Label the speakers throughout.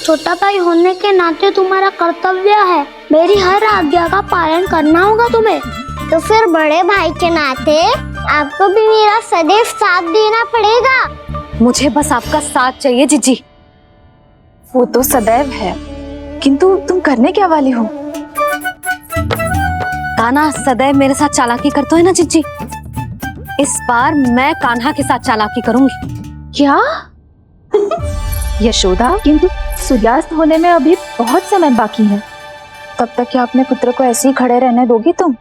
Speaker 1: छोटा भाई होने के नाते तुम्हारा कर्तव्य है, मेरी हर आज्ञा का पालन करना होगा तुम्हें।
Speaker 2: तो फिर बड़े भाई के नाते आपको भी मेरा सदैव साथ देना पड़ेगा।
Speaker 3: मुझे बस आपका साथ चाहिए जीजी।
Speaker 4: वो तो सदैव है, किंतु तुम करने क्या वाली हो?
Speaker 3: कान्हा सदैव मेरे साथ चालाकी करता है ना जीजी, इस बार मैं कान्हा के साथ चालाकी करूंगी।
Speaker 4: क्या? यशोदा, किंतु सूर्यास्त होने में अभी बहुत समय बाकी है, तब तक क्या अपने पुत्र को ऐसे ही खड़े रहने दोगी तुम?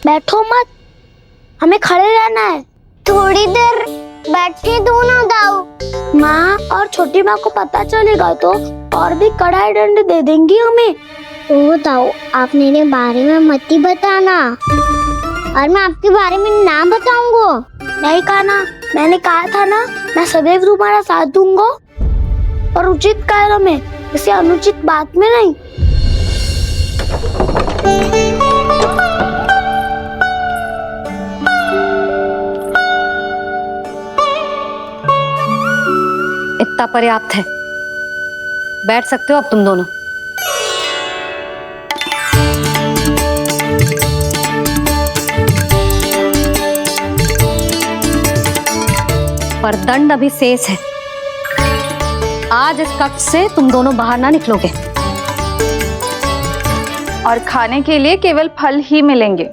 Speaker 1: बैठो मत, हमें खड़े रहना है।
Speaker 2: थोड़ी देर बैठे दो ना दाऊ।
Speaker 1: माँ और छोटी माँ को पता चलेगा तो और भी कड़ा दंड दे देंगी हमें।
Speaker 2: ओ दाऊ, आप मेरे बारे में मत ही बताना, और मैं आपके बारे में ना बताऊंगा।
Speaker 1: नहीं कान्हा, मैंने कहा था ना, मैं सदैव तुम्हारा साथ दूंगा, और उचित कार्य में, किसी अनुचित बात में नहीं।
Speaker 3: इतना पर्याप्त है, बैठ सकते हो अब तुम दोनों। पर दंड अभी शेष है। आज इस कक्ष से तुम दोनों बाहर ना निकलोगे,
Speaker 4: और खाने के लिए केवल फल ही मिलेंगे।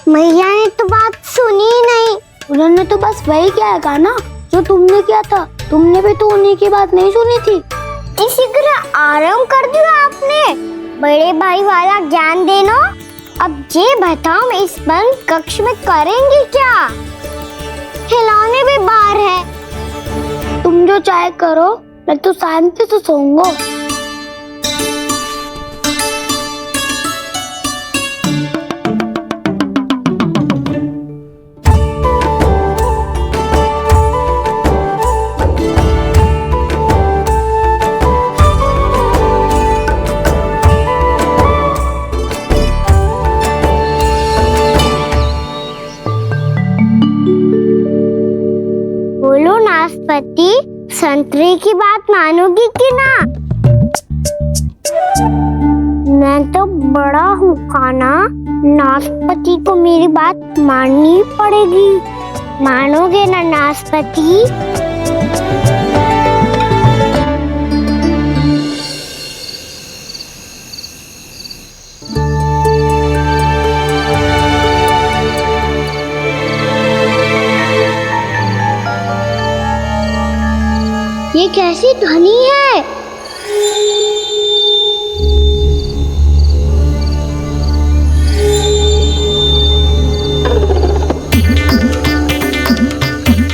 Speaker 2: मैया ने तो बात सुनी ही नहीं।
Speaker 1: उन्होंने तो बस वही किया है ना जो तुमने किया था। तुमने भी तो उन्हीं की बात नहीं सुनी थी।
Speaker 2: इसी तरह आराम कर दिया आपने। बड़े भाई वाला ज्ञान देना। अब ये बताओ, इस बंद कक्ष में करेंगे क्या? खिलौने भी बाहर है।
Speaker 1: तुम जो चाहे करो, मैं तो शांति से सोऊंगा।
Speaker 2: बोलो नाशपाती, संतरे की बात मानोगी कि ना? मैं तो बड़ा हूँ कान्हा, नाशपाती को मेरी बात माननी पड़ेगी। मानोगे ना नाशपाती? ये कैसी ध्वनि है?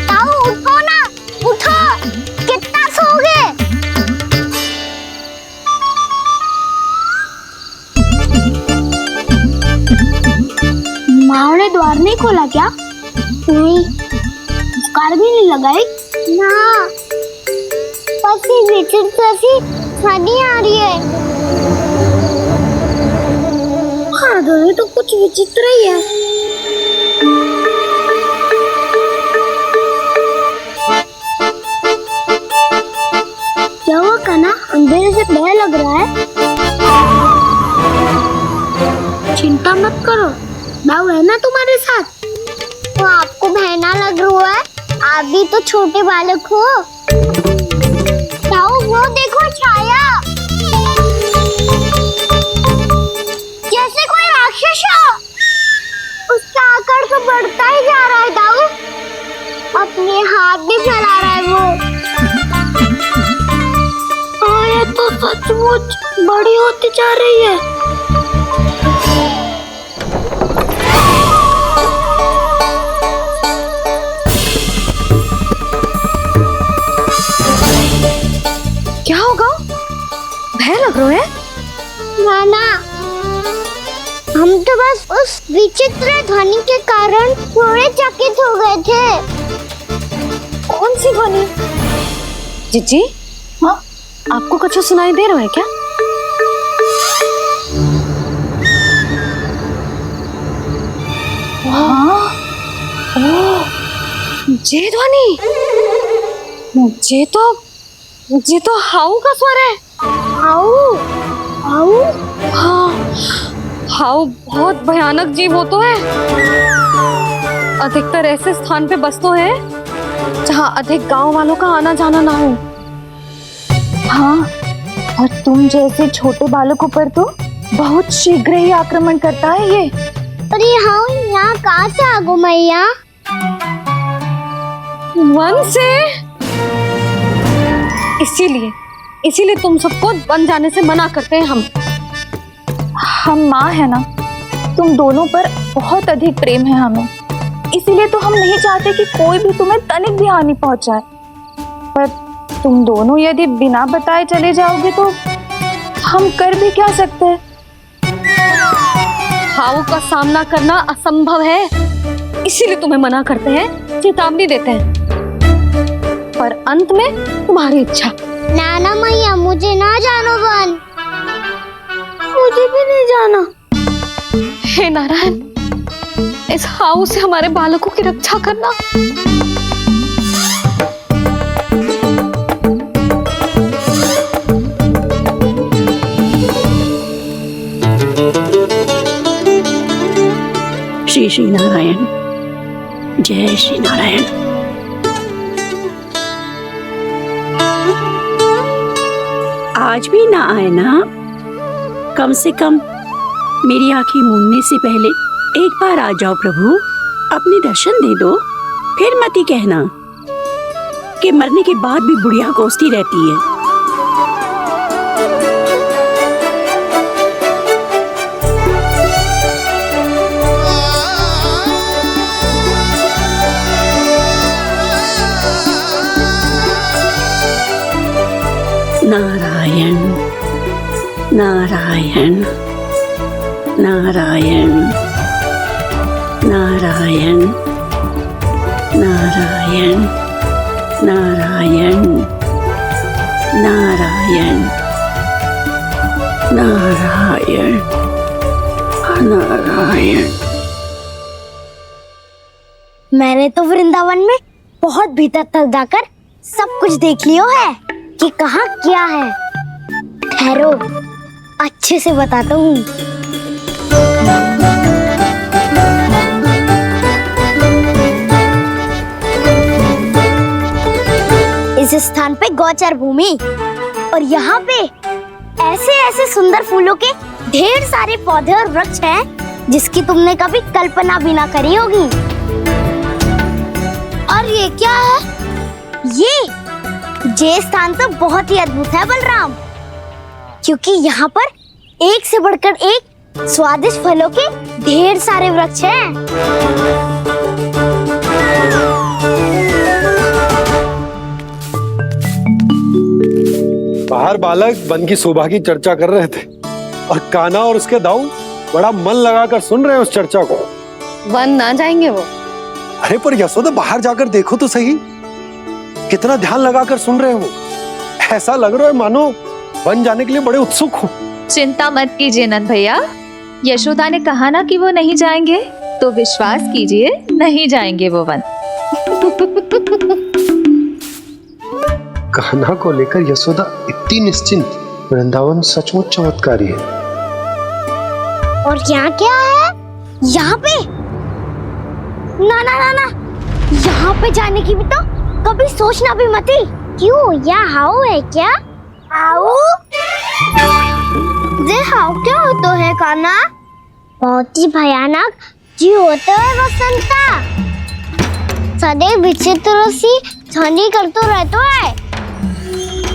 Speaker 2: ताऊ उठो ना, उठो, कितना सोओगे?
Speaker 1: माँ ने द्वार नहीं खोला क्या?
Speaker 2: नहीं।
Speaker 1: कार भी नहीं लगाई?
Speaker 2: ना, पसी विचित्र सी ध्वनि आ रही है।
Speaker 1: हाँ, ध्वनि तो कुछ विचित्र ही है। क्या हुआ कान्हा, अंधेरे से भय लग रहा है? चिंता मत करो, दाऊ है ना तुम्हारे साथ।
Speaker 2: तो आपको बहना लग रहा है? आप भी तो छोटे बालक हो। ताऊ वो देखो छाया, जैसे कोई राक्षस हो। उसका आकार तो बढ़ता ही जा रहा है ताऊ, अपने हाथ भी फैला रहा है वो।
Speaker 1: हाँ, ये तो सचमुच बड़ी होती जा रही है।
Speaker 3: क्या होगा? भय लग रहा है?
Speaker 2: नाना, हम तो बस उस विचित्र ध्वनि के कारण थोड़े चकित हो गए थे।
Speaker 4: कौन सी ध्वनि?
Speaker 3: जीजी,
Speaker 4: हाँ
Speaker 3: आपको कुछ सुनाई दे रहा है क्या?
Speaker 4: हाँ
Speaker 3: ये ध्वनि, ये तो हाउ का स्वर है।
Speaker 2: हाउ हाउ
Speaker 3: हाँ, हाउ बहुत भयानक जीव हो तो है। अधिकतर ऐसे स्थान पे बसते हैं जहाँ अधिक गांव वालों का आना जाना ना हो।
Speaker 4: हाँ, और तुम जैसे छोटे बालकों पर तो बहुत शीघ्र ही आक्रमण करता है ये।
Speaker 2: पर ये हाउ यहाँ कहाँ से आ गो मैया?
Speaker 3: वन से। इसीलिए तुम सबको वन जाने से मना करते हैं
Speaker 4: हम माँ है ना, तुम दोनों पर बहुत अधिक प्रेम है हमें, इसीलिए तो हम नहीं चाहते कि कोई भी तुम्हें तनिक भी हानि पहुंचाए। पर तुम दोनों यदि बिना बताए चले जाओगे तो हम कर भी क्या सकते हैं?
Speaker 3: हाउ का सामना करना असंभव है, इसीलिए तुम्हें मना करते हैं, चेतावनी देते हैं। पर अंत में तुम्हारी इच्छा।
Speaker 2: नाना मैया मुझे ना जानो वन।
Speaker 1: मुझे भी नहीं जाना।
Speaker 3: हे नारायण, इस हाउ से हमारे बालकों की रक्षा करना।
Speaker 5: श्री श्री नारायण, जय श्री नारायण। आज भी ना आए ना? कम से कम मेरी आंखें मूंदने से पहले एक बार आ जाओ प्रभु, अपने दर्शन दे दो। फिर मत ही कहना कि मरने के बाद भी बुढ़िया कोसती रहती है। नारायण नारायण नारायण नारायण नारायण नारायण नारायण नारायण नारायण।
Speaker 2: मैंने तो वृंदावन में बहुत भीतर तक जाकर सब कुछ देख लियो है कि कहाँ क्या है। ठहरो, अच्छे से बताता हूँ। इस स्थान पे गौचर भूमि और यहाँ पे ऐसे ऐसे सुंदर फूलों के ढेर सारे पौधे और वृक्ष हैं जिसकी तुमने कभी कल्पना भी ना करी होगी। और ये क्या है? ये स्थान तो बहुत ही अद्भुत है बलराम, क्योंकि यहाँ पर एक से बढ़कर एक स्वादिष्ट फलों के ढेर सारे वृक्ष हैं।
Speaker 6: बाहर बालक वन की शोभा की चर्चा कर रहे थे और कान्हा और उसके दाऊ बड़ा मन लगाकर सुन रहे हैं उस चर्चा को।
Speaker 3: वन ना जाएंगे वो।
Speaker 6: अरे पर यशोदा, बाहर जाकर देखो तो सही, कितना ध्यान लगाकर सुन रहे हो। ऐसा लग रहा है मानो वन जाने के लिए बड़े उत्सुक हो।
Speaker 7: चिंता मत कीजिए नंद भैया, यशोदा ने कहा ना कि वो नहीं जाएंगे, तो विश्वास कीजिए नहीं जाएंगे वो वन।
Speaker 8: कान्हा को लेकर यशोदा इतनी निश्चिंत, वृंदावन सचमुच चमत्कारी है।
Speaker 2: और यहाँ क्या है? यहाँ पे ना ना ना ना, यहाँ पे जाने की भी तो कभी सोचना भी मत ही। क्यों, यहाँ हाउ है क्या? हाउ? ये हाउ क्या होता है कान्हा? बहुत ही भयानक जी होता है वसंता, सदैव विचित्र सी ध्वनि करते रहता है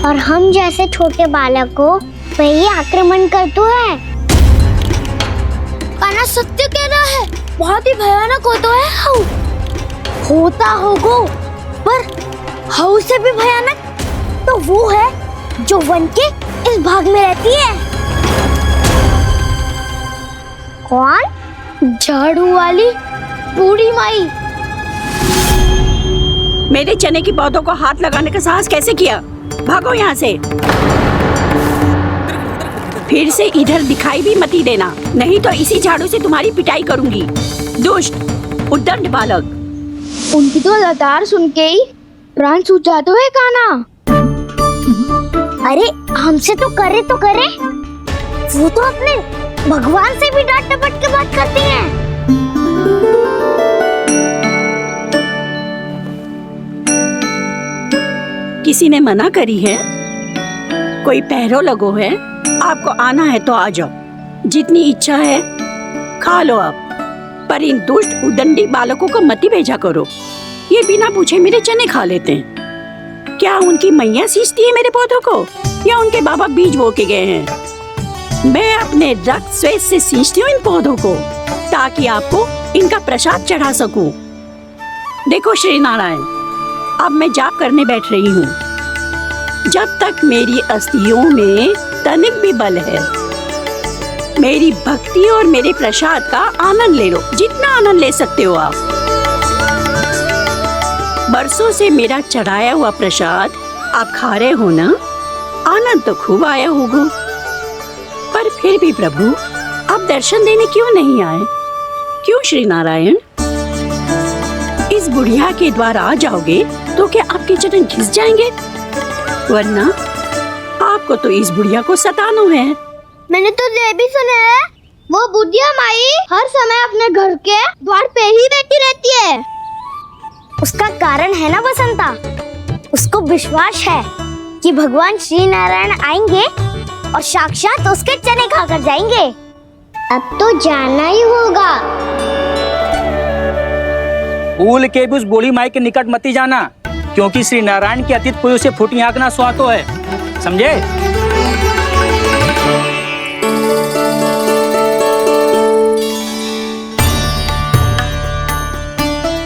Speaker 2: और हम जैसे छोटे बालक को वही आक्रमण करते हैं। कान्हा सत्य कह रहा है, बहुत ही भयानक होता है हाउ। होता होगो, पर हाउ से भी भयानक तो वो है जो वन के इस भाग में रहती है। कौन? झाड़ू वाली बूढ़ी माई।
Speaker 5: मेरे चने की पौधों को हाथ लगाने का साहस कैसे किया? भागो यहाँ से। फिर से इधर दिखाई भी मती देना, नहीं तो इसी झाड़ू से तुम्हारी पिटाई करूंगी। दुष्ट उद्दंड बालक।
Speaker 1: उनकी तो लतार सुन के ही प्राण छूट जाते हुए काना।
Speaker 2: अरे हमसे तो करे, वो तो अपने भगवान से भी डांट डपट के बात करती हैं।
Speaker 5: किसी ने मना करी है? कोई पहरो लगो है? आपको आना है तो आ जाओ, जितनी इच्छा है खा लो आप, पर इन दुष्ट उदंडी बालकों को मत भेजा करो। ये बिना पूछे मेरे चने खा लेते हैं। क्या उनकी मैया सींचती है मेरे पौधों को, या उनके बाबा बीज बो के गए हैं? मैं अपने रक्त स्वेद से सींचती हूँ इन पौधों को, ताकि आपको इनका प्रसाद चढ़ा सकूं। देखो श्री नारायण, अब मैं जाप करने बैठ रही हूँ। जब तक मेरी अस्थियों में तनिक भी बल है, मेरी भक्ति और मेरे प्रसाद का आनंद ले लो, जितना आनंद ले सकते हो आप। बरसों से मेरा चढ़ाया हुआ प्रसाद आप खा रहे हो ना, आनंद तो खूब आया होगा। पर फिर भी प्रभु, आप दर्शन देने क्यों नहीं आए? क्यों श्री नारायण? इस बुढ़िया के द्वार आ जाओगे तो क्या आपके चरण घिस जाएंगे? वरना आपको तो इस बुढ़िया को सताना है।
Speaker 2: मैंने तो ये भी सुना है, वो बुढ़िया माई हर समय अपने घर के द्वार पे ही बैठी रहती है। उसका कारण है ना बसंता, उसको विश्वास है कि भगवान श्री नारायण आएंगे और साक्षात उसके चने खाकर जाएंगे। अब तो जाना ही होगा।
Speaker 9: भूल के भी उस बूढ़ी माई के निकट मती जाना, क्योंकि श्री नारायण की अतीत कोई उसे फूटी आंख ना सुहातो है, समझे?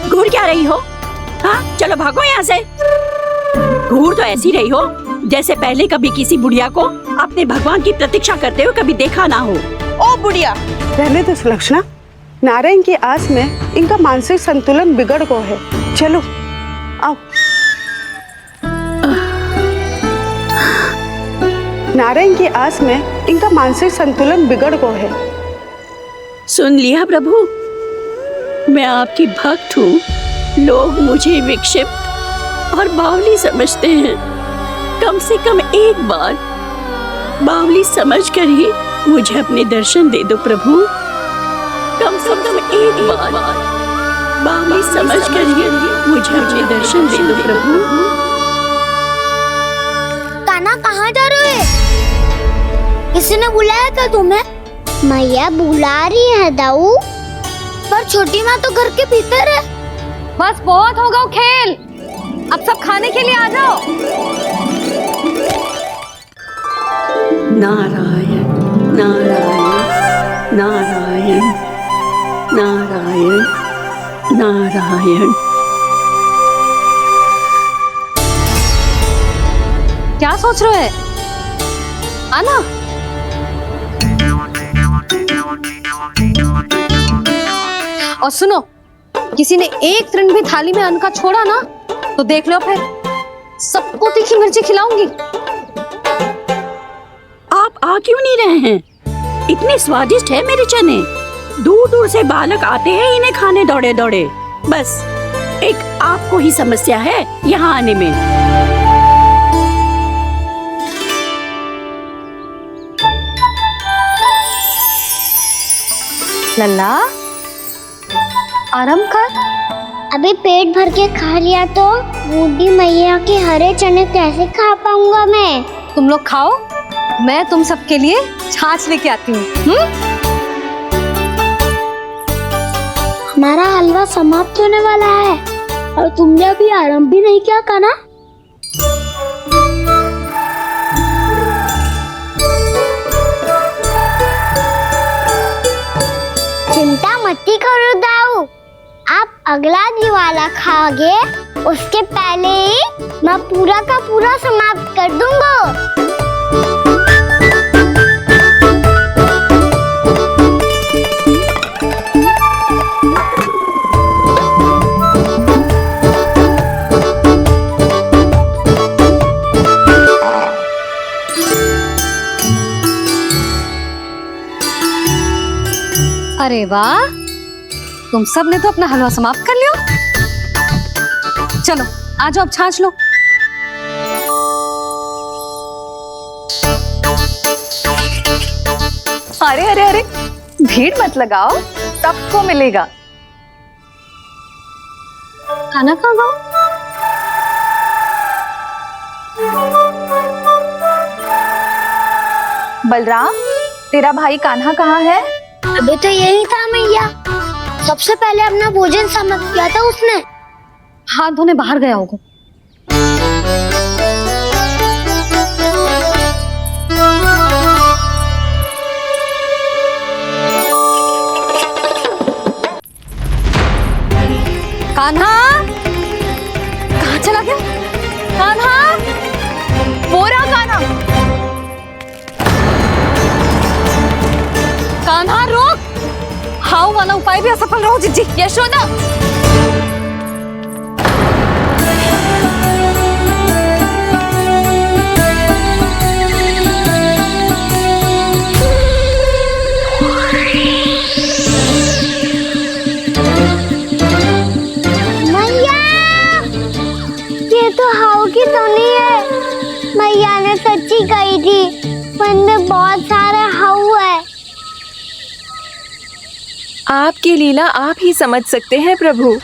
Speaker 5: घूर क्या रही हो? हाँ, चलो भागो यहाँ से। घूर तो ऐसी रही हो जैसे पहले कभी किसी बुढ़िया को अपने भगवान की प्रतीक्षा करते हुए कभी देखा ना हो।
Speaker 10: ओ बुढ़िया, रहने दो सुलक्षणा। नारायण की आस में इनका मानसिक संतुलन बिगड़ गया है। चलो आओ। नारायण की आस में इनका मानसिक संतुलन बिगड़ गया है।
Speaker 5: सुन लिया प्रभु, मैं आपकी भक्त हूँ। लोग मुझे विक्षिप्त और बावली समझते हैं। कम से कम एक बार बावली समझकर ही मुझे अपने दर्शन दे दो प्रभु। कम से कम एक बार बावली समझकर ही मुझे अपने दर्शन दे दो प्रभु।
Speaker 2: कान्हा कहाँ जा रहे हो? किसी ने बुलाया था तुम्हें? मैया बुला रही है दाऊ।
Speaker 1: पर छोटी माँ तो घर के भीतर है।
Speaker 3: बस बहुत हो गया खेल, अब सब खाने के लिए आ जाओ।
Speaker 5: नारायण नारायण नारायण नारायण नारायण।
Speaker 3: क्या सोच रहे हैं? आना। और सुनो, किसी ने एक तृण भी थाली में अन्न का छोड़ा ना, तो देख लो फिर सबको तीखी मिर्ची खिलाऊंगी।
Speaker 5: आप आ क्यों नहीं रहे हैं? इतने स्वादिष्ट है मेरे चने। दूर दूर से बालक आते हैं इन्हें खाने दौड़े दौड़े। बस एक आपको ही समस्या है यहाँ आने में।
Speaker 3: लल्ला, आराम कर।
Speaker 2: अभी पेट भर के खा लिया तो बूढ़ी मैया के हरे चने कैसे खा पाऊंगा मैं?
Speaker 3: तुम लोग खाओ, मैं तुम सबके लिए छाछ लेके आती हूँ।
Speaker 1: हमारा हलवा समाप्त होने वाला है और तुमने अभी आराम भी नहीं किया कान्हा।
Speaker 2: चिंता मत करो दाऊ, आप अगला दिवाला खाओगे उसके पहले ही मैं पूरा का पूरा समाप्त कर दूंगा।
Speaker 3: अरे वाह, तुम सब ने तो अपना हलवा समाप्त कर लिया। चलो आ जाओ, अब छाछ लो।
Speaker 4: अरे अरे अरे, भीड़ मत लगाओ, सबको मिलेगा।
Speaker 3: खाना खा गो।
Speaker 4: बलराम, तेरा भाई कान्हा कहाँ है?
Speaker 1: अभी तो यही था मैया, सबसे पहले अपना भोजन समाप्त किया था उसने।
Speaker 3: हाथ धोने बाहर गया होगा। कान्हा कहाँ चला गया?
Speaker 4: कान्हा, वो रहा कान्हा।
Speaker 3: कान्हा रोक, हाउ वाला उपाय भी असफल रहो जिज्जी।
Speaker 4: यशोदा,
Speaker 2: मैया, ये तो हाउ की तो नहीं है। मैया ने सच्ची कही थी, वन में बहुत सारे हाउ है।
Speaker 11: आपकी लीला आप ही समझ सकते हैं प्रभु।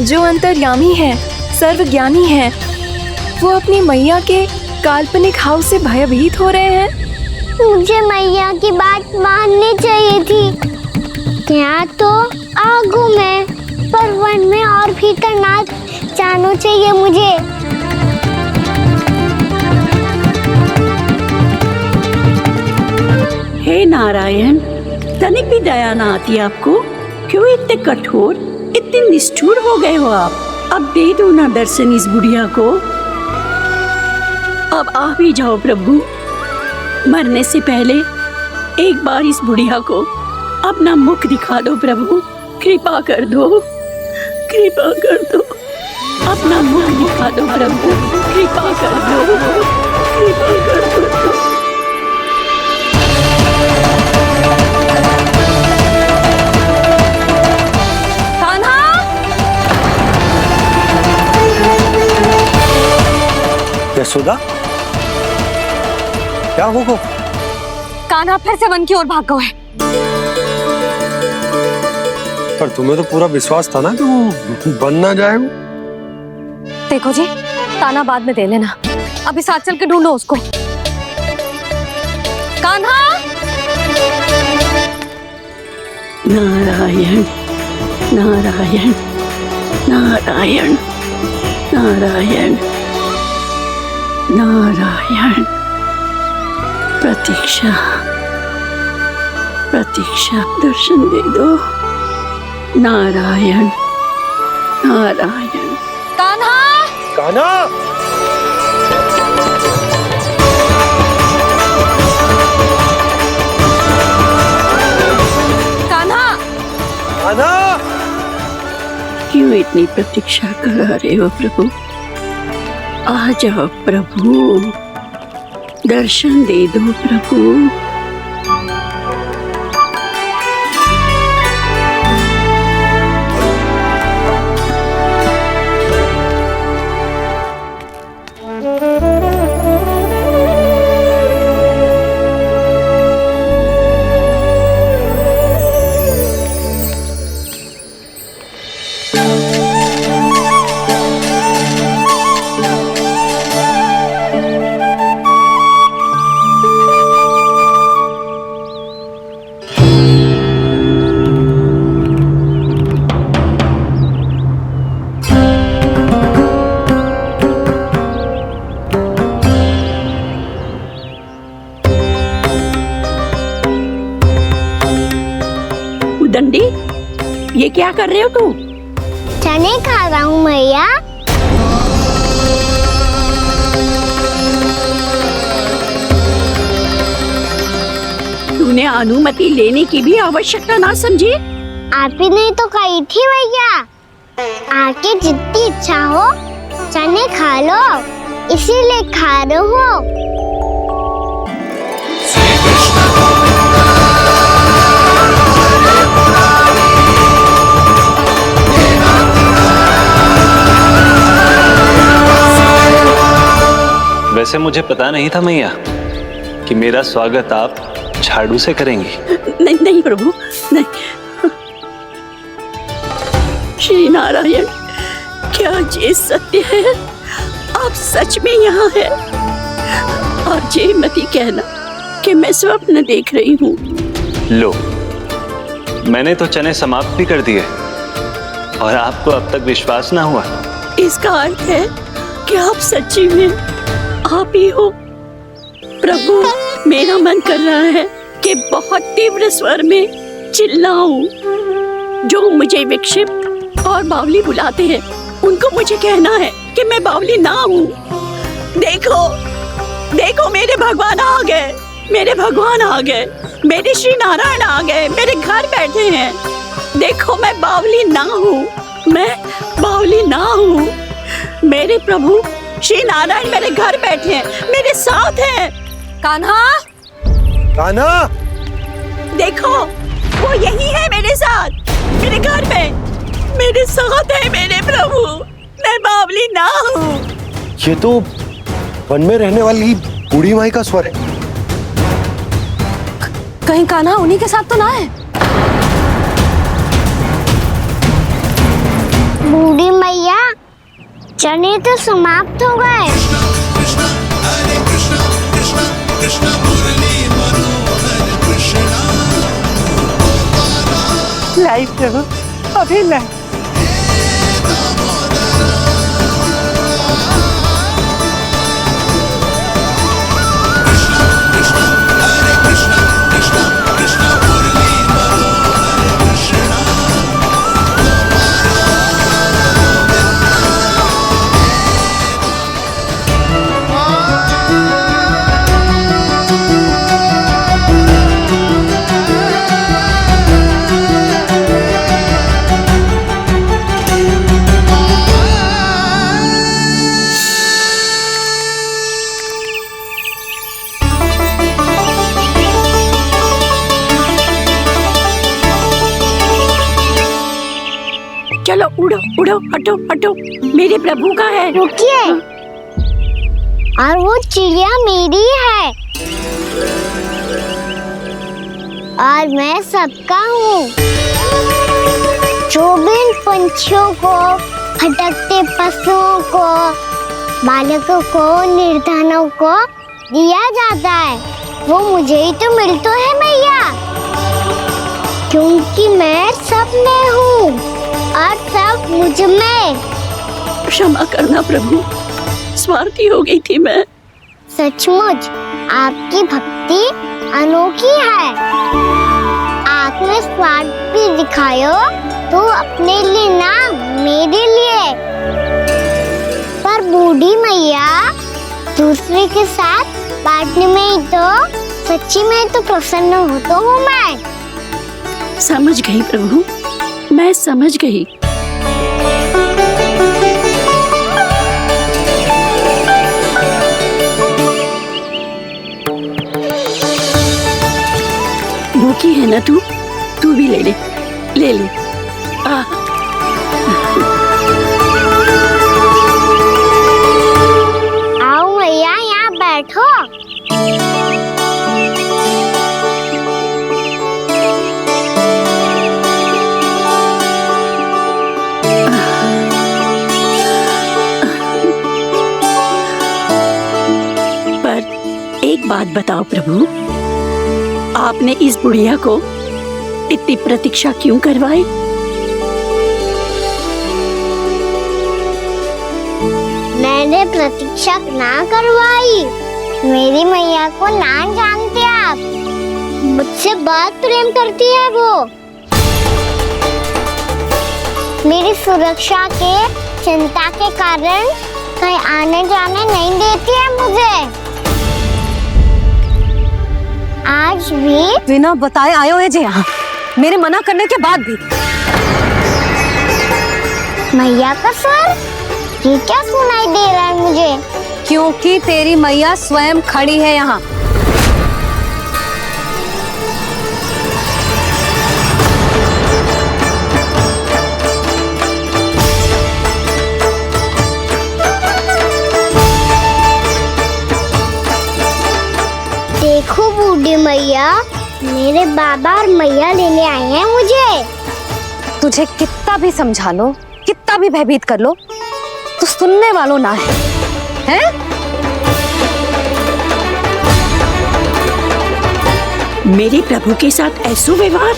Speaker 11: जो अंतर्यामी है, सर्वज्ञानी है, वो अपनी मैया के काल्पनिक हाव से भयभीत हो रहे हैं।
Speaker 2: मुझे मैया की बात माननी चाहिए थी। यहाँ तो आगू में, पर वन में और भीतर ना जाना चाहिए मुझे।
Speaker 5: हे नारायण, तनिक भी दया ना आती आपको? क्यों इतने कठोर, इतने निष्ठुर हो गए हो आप? अब दे दो ना दर्शन इस बुढ़िया को। अब आ भी जाओ प्रभु, मरने से पहले एक बार इस बुढ़िया को अपना मुख दिखा दो प्रभु। कृपा कर दो, कृपा कर दो, अपना मुख दिखा दो प्रभु। कृपा कर दो, कृपा कर दो।
Speaker 6: यशोदा, क्या होगा?
Speaker 3: कान्हा फिर से वन की ओर भाग गया है।
Speaker 6: पर तुम्हें तो पूरा विश्वास था ना कि वो बन ना जाए।
Speaker 3: देखो जी, ताना बाद में दे लेना, अभी साथ चल के ढूंढो उसको। कान्हा,
Speaker 5: नारायण नारायण नारायण नारायण नारायण। प्रतीक्षा प्रतीक्षा, दर्शन दे दो। नारायण नारायण।
Speaker 3: कान्हा,
Speaker 6: कान्हा,
Speaker 3: कान्हा,
Speaker 6: कान्हा।
Speaker 5: क्यों इतनी प्रतीक्षा करा रहे हो प्रभु? आ जाओ प्रभु, दर्शन दे दो प्रभु। दंडी, ये क्या कर रहे हो तू?
Speaker 2: चने खा रहा हूँ मैया।
Speaker 5: तूने अनुमति लेने की भी आवश्यकता ना समझी?
Speaker 2: आप ही ने तो कही थी भैया, आके जितनी इच्छा हो चने खा लो, इसीलिए खा रहे हो।
Speaker 6: श्री कृष्ण
Speaker 12: वैसे मुझे पता नहीं था मैया कि मेरा स्वागत आप झाड़ू से करेंगी।
Speaker 5: नहीं नहीं प्रभु, नहीं। श्री नारायण, क्या ये सत्य है? आप सच में यहाँ हैं? और ये मत ही कहना कि मैं स्वप्न देख रही हूँ।
Speaker 12: लो, मैंने तो चने समाप्त भी कर दिए और आपको अब तक विश्वास ना हुआ।
Speaker 5: इसका अर्थ है कि आप सच्ची में आप ही हो। प्रभु, मेरा मन कर रहा है कि बहुत तीव्र स्वर में चिल्लाऊं। जो मुझे विक्षिप्त और बावली बुलाते हैं उनको मुझे कहना है कि मैं बावली ना हूँ। देखो देखो, मेरे भगवान आ गए, मेरे भगवान आ गए, मेरे श्री नारायण आ गए, मेरे घर बैठे हैं। देखो, मैं बावली ना हूँ, मैं बावली ना हूँ। मेरे प्रभु श्री नारायण मेरे घर बैठे हैं, मेरे साथ हैं।
Speaker 3: कान्हा,
Speaker 6: कान्हा,
Speaker 5: देखो, वो यही है मेरे साथ, मेरे घर में, मेरे साथ है मेरे प्रभु। मैं बावली ना हूँ।
Speaker 6: ये तो वन में रहने वाली बूढ़ी माई का स्वर है।
Speaker 3: कहीं कान्हा उन्हीं के साथ तो ना है?
Speaker 2: बूढ़ी मैया, चने तो समाप्त हो गए।
Speaker 10: लाई प्रभु, अभी लाई।
Speaker 5: चलो उड़ो उड़ो, हटो हटो, मेरे प्रभु का है।
Speaker 2: रुकिए, और वो चिड़िया मेरी है और मैं सबका हूँ। जो भी इन पंछियों को, भटकते पशुओं को, बालकों को, निर्धनों को दिया जाता है, वो मुझे ही तो मिलता है मैया, क्योंकि मैं सब में हूँ और सब मुझ में।
Speaker 5: क्षमा करना प्रभु, स्वार्थी हो गई थी मैं।
Speaker 2: सचमुच आपकी भक्ति अनोखी है। आपने स्वार्थ भी दिखायो तो अपने लिए ना, मेरे लिए। पर बूढ़ी मैया, दूसरे के साथ बांटने में ही तो सच्ची में तो प्रसन्न होता हूँ मैं।
Speaker 5: समझ गई प्रभु, मैं समझ गई। भूखी है ना तू? तू भी ले ले, ले ले।
Speaker 2: आओ मैया, यहाँ बैठो।
Speaker 5: एक बात बताओ प्रभु, आपने इस बुढ़िया को इतनी प्रतीक्षा क्यों करवाई?
Speaker 2: मैंने प्रतीक्षा ना करवाई। मेरी मैया को ना जानते आप, मुझसे बहुत प्रेम करती है वो। मेरी सुरक्षा के चिंता के कारण कहीं आने जाने नहीं देती है मुझे। आज भी
Speaker 3: बिना बताए आए हुए जे यहाँ, मेरे मना करने के बाद भी।
Speaker 2: मैया का स्वर, ये क्या सुनाई दे रहा है मुझे?
Speaker 3: क्योंकि तेरी मैया स्वयं खड़ी है यहाँ।
Speaker 2: बूढ़ी मैया, मेरे बाबा और मैया लेने आए हैं मुझे।
Speaker 3: तुझे कितना भी समझा लो, कितना भी भयभीत कर लो, तो सुनने वालों ना है, हैं?
Speaker 5: मेरे प्रभु के साथ ऐसा व्यवहार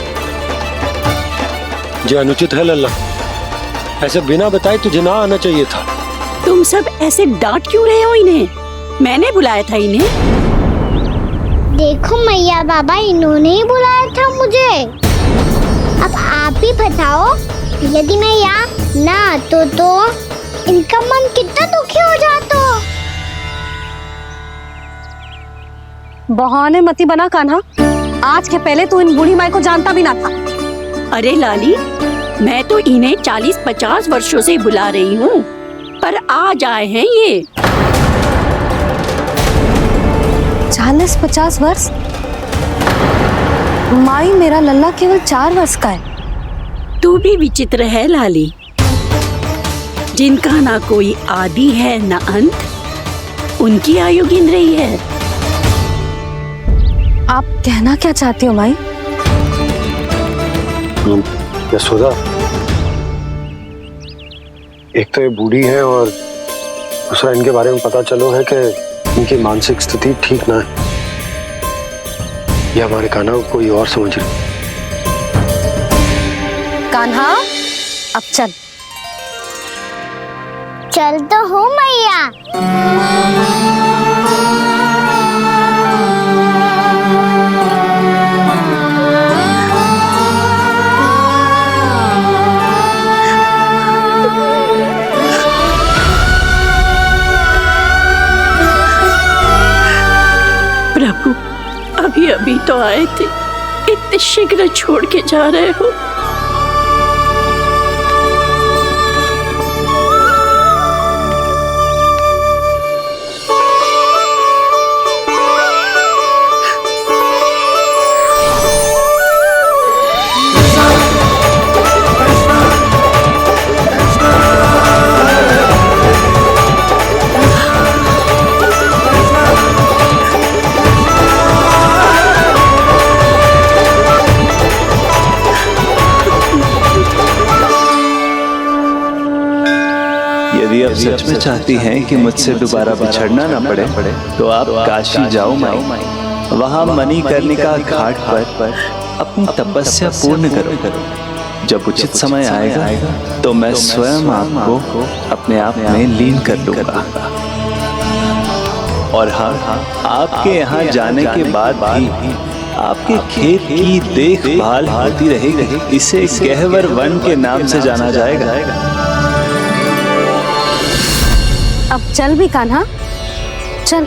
Speaker 6: जो अनुचित है लल्ला। ऐसे बिना बताए तुझे ना आना चाहिए था।
Speaker 5: तुम सब ऐसे डांट क्यों रहे हो इन्हें? मैंने बुलाया था इन्हें।
Speaker 2: देखो मैया बाबा, इन्होंने ही बुलाया था मुझे। अब आप ही बताओ, यदि मैं यहाँ ना आतो तो इनका मन कितना दुखी हो जाता।
Speaker 3: बहाने मती बना कान्हा, आज के पहले तू इन बूढ़ी माई को जानता भी ना था।
Speaker 5: अरे लाली, मैं तो इन्हें 40-50 वर्षों से बुला रही हूँ, पर आज आए हैं ये।
Speaker 3: 40-50 वर्ष? माई, मेरा लल्ला केवल 4 वर्ष का है।
Speaker 5: तू भी विचित्र है लाली, जिनका ना कोई आदि है ना अंत, उनकी आयु गिन रही है।
Speaker 3: आप कहना क्या चाहती हो माई?
Speaker 6: यशोदा, एक तो ये बूढ़ी है और दूसरा इनके बारे में पता चलो है कि इनकी मानसिक स्थिति ठीक ना है। ये हमारे कान्हा को कोई और समझ रही।
Speaker 3: कान्हा, अब चल।
Speaker 2: चल तो हो मैया।
Speaker 5: प्रभु, अभी अभी तो आए थे, इतने शीघ्र छोड़ के जा रहे हो।
Speaker 12: यदि आप सच में चाहती हैं कि मुझसे दोबारा बिछड़ना न पड़े तो आप काशी जाओ माई, वहाँ मणिकर्णिका घाट पर अपनी तपस्या पूर्ण करो। जब उचित समय आएगा तो मैं स्वयं आपको अपने आप में लीन कर लूंगा। और हाँ, आपके यहाँ जाने के बाद भी आपके खेत की देखभाल होती रहेगी। इसे गहवर वन के नाम से जाना जाएगा।
Speaker 3: अब चल भी कान्हा, चल।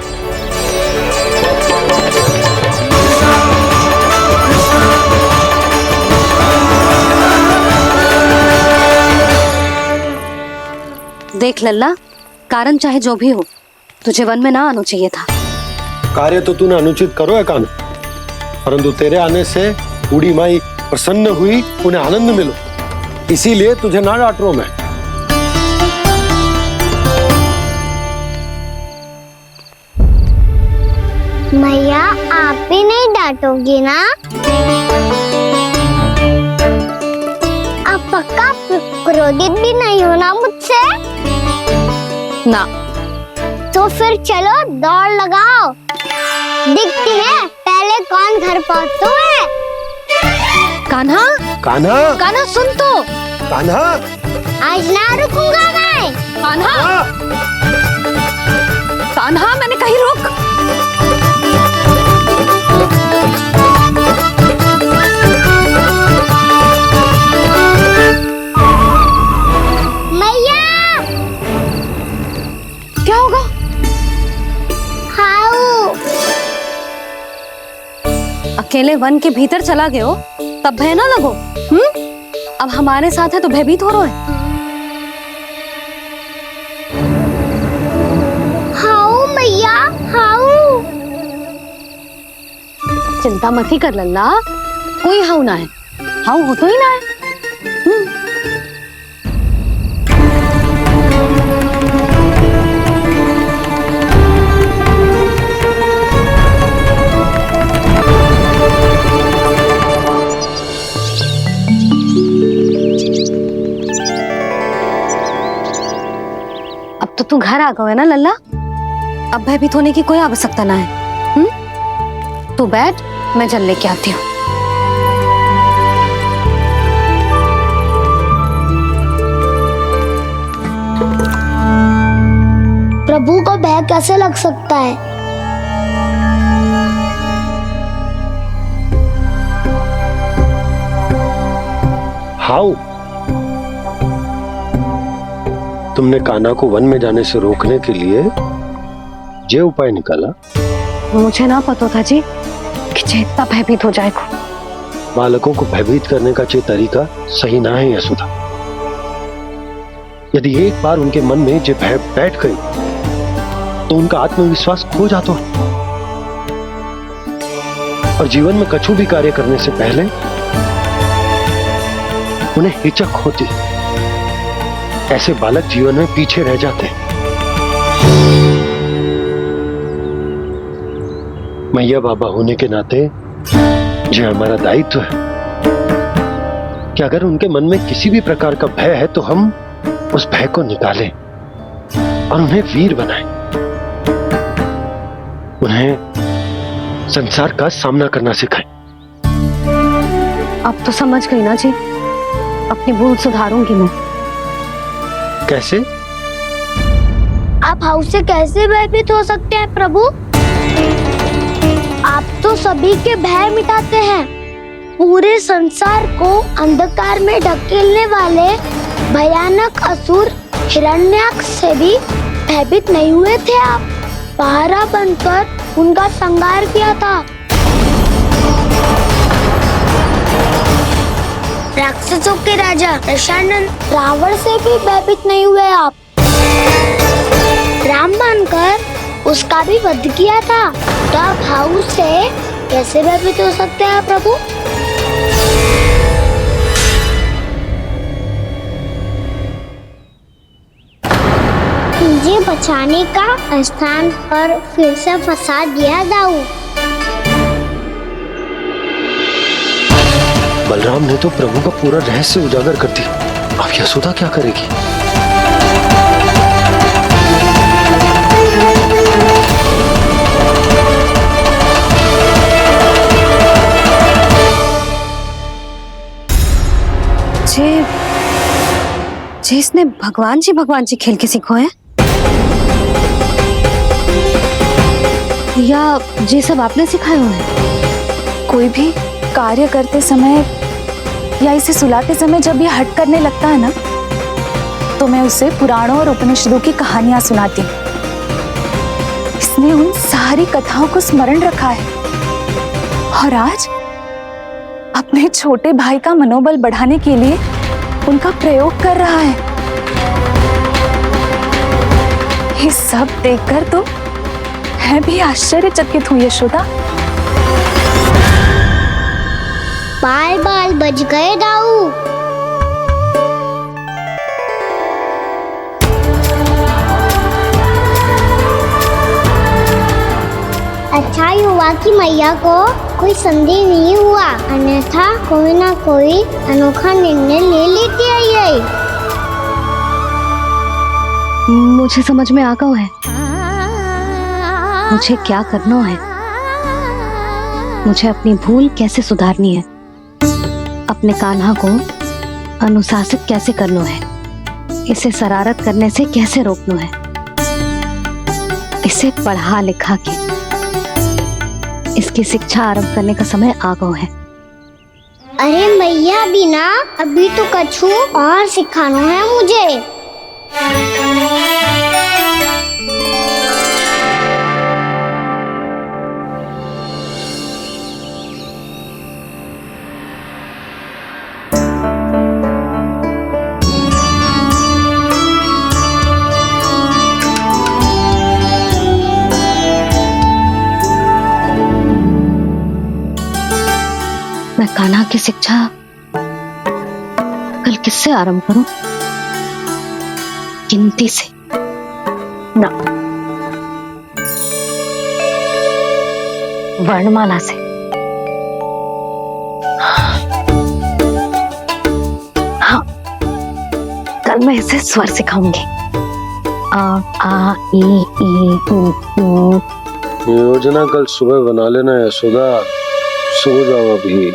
Speaker 3: देख लल्ला, कारण चाहे जो भी हो, तुझे वन में ना आना चाहिए था।
Speaker 6: कार्य तो तूने अनुचित करो है कान्हा, परंतु तेरे आने से बूढ़ी माई प्रसन्न हुई, उन्हें आनंद मिलो, इसीलिए तुझे ना डांट रहा मैं।
Speaker 2: मैया, आप भी नहीं डांटोगी ना? आप पक्का क्रोधित भी नहीं हो ना मुझसे?
Speaker 3: ना।
Speaker 2: तो फिर चलो दौड़ लगाओ, दिखती है पहले कौन घर पहुंचता है।
Speaker 3: कान्हा,
Speaker 6: कान्हा,
Speaker 3: कान्हा सुन तो।
Speaker 6: कान्हा,
Speaker 2: आज ना रुकूंगा मैं।
Speaker 3: कान्हा, कान्हा, मैंने कहीं रुक।
Speaker 2: मैया,
Speaker 3: क्या होगा?
Speaker 2: हाउ
Speaker 3: अकेले वन के भीतर चला गए हो, तब भय ना लगो। अब हमारे साथ है तो भयभीत हो रहे हो।
Speaker 2: हाउ मैया, हाउ।
Speaker 3: चिंता मत ही कर लल्ला, कोई हाउ ना है। हाउ हो तो ही ना है। तू घर आ गए ना लल्ला, अब भयभीत होने की कोई आवश्यकता ना है। तू बैठ, मैं जल लेके आती हूँ।
Speaker 1: प्रभु को भय कैसे लग सकता है?
Speaker 6: हाउ? तुमने कान्हा को वन में जाने से रोकने के लिए ये उपाय निकाला?
Speaker 3: मुझे ना पता था जी कि जे इतना भयभीत हो जाएगा।
Speaker 6: बालकों को भयभीत करने का ये तरीका सही ना है यशोदा। यदि एक बार उनके मन में ये भय बैठ गई तो उनका आत्मविश्वास खो जाता है और जीवन में कछु भी कार्य करने से पहले उन्हें हिचक होती। ऐसे बालक जीवन में पीछे रह जाते हैं। मैया बाबा होने के नाते ये हमारा दायित्व है कि अगर उनके मन में किसी भी प्रकार का भय है तो हम उस भय को निकालें और उन्हें वीर बनाएं। उन्हें संसार का सामना करना सिखाएं।
Speaker 3: अब तो समझ गई ना जी, अपनी भूल सुधारूंगी मैं।
Speaker 6: कैसे?
Speaker 1: आप हाउस से कैसे भयभीत हो सकते हैं प्रभु? आप तो सभी के भय मिटाते हैं। पूरे संसार को अंधकार में ढकेलने वाले भयानक असुर हिरण्याक्ष से भी भयभीत नहीं हुए थे आप। पहरा बनकर उनका संहार किया था। राक्षसों के राजा दशानन रावण से भी भयभीत नहीं हुए आप। राम बनकर उसका भी वध किया था। तो आप हाउस से कैसे भयभीत हो सकते हैं प्रभु?
Speaker 2: मुझे बचाने का स्थान पर फिर से फंसा दिया दाऊ।
Speaker 6: बलराम ने तो प्रभु का पूरा रहस्य उजागर कर दिया। अब यशोदा क्या करेगी?
Speaker 3: जे इसने भगवान जी खेल के सीखो है, या जे सब आपने सिखाए हुए हैं?
Speaker 4: कोई भी कार्य करते समय या इसे सुलाते समय जब ये हट करने लगता है ना, तो मैं उसे पुराणों और उपनिषदों की कहानियां सुनाती हूँ। इसने उन सारी कथाओं को स्मरण रखा है और आज अपने छोटे भाई का मनोबल बढ़ाने के लिए उनका प्रयोग कर रहा है। ये सब देखकर तो मैं भी आश्चर्यचकित हूँ यशोदा।
Speaker 2: बाल बच गए दाऊ। अच्छा ही हुआ कि मैया को कोई संदेह नहीं हुआ, अन्यथा कोई ना कोई अनोखा निर्णय ले लेती है ये।
Speaker 3: मुझे समझ में आ गया है मुझे क्या करना है। मुझे अपनी भूल कैसे सुधारनी है, अपने कान्हा को अनुशासित कैसे करना है, इसे शरारत करने से कैसे रोकना है, इसे पढ़ा लिखा के इसकी शिक्षा आरंभ करने का समय आ गया है।
Speaker 2: अरे मैया बिना अभी तो कछु और सिखाना है मुझे।
Speaker 3: मैं कान्हा की शिक्षा कल किससे आरंभ करूं? गिनती से ना, वर्णमाला से। हाँ, कल मैं इसे स्वर सिखाऊंगी। आ ई ऊ।
Speaker 6: योजना कल सुबह बना लेना यशोदा, सो जाओ अभी।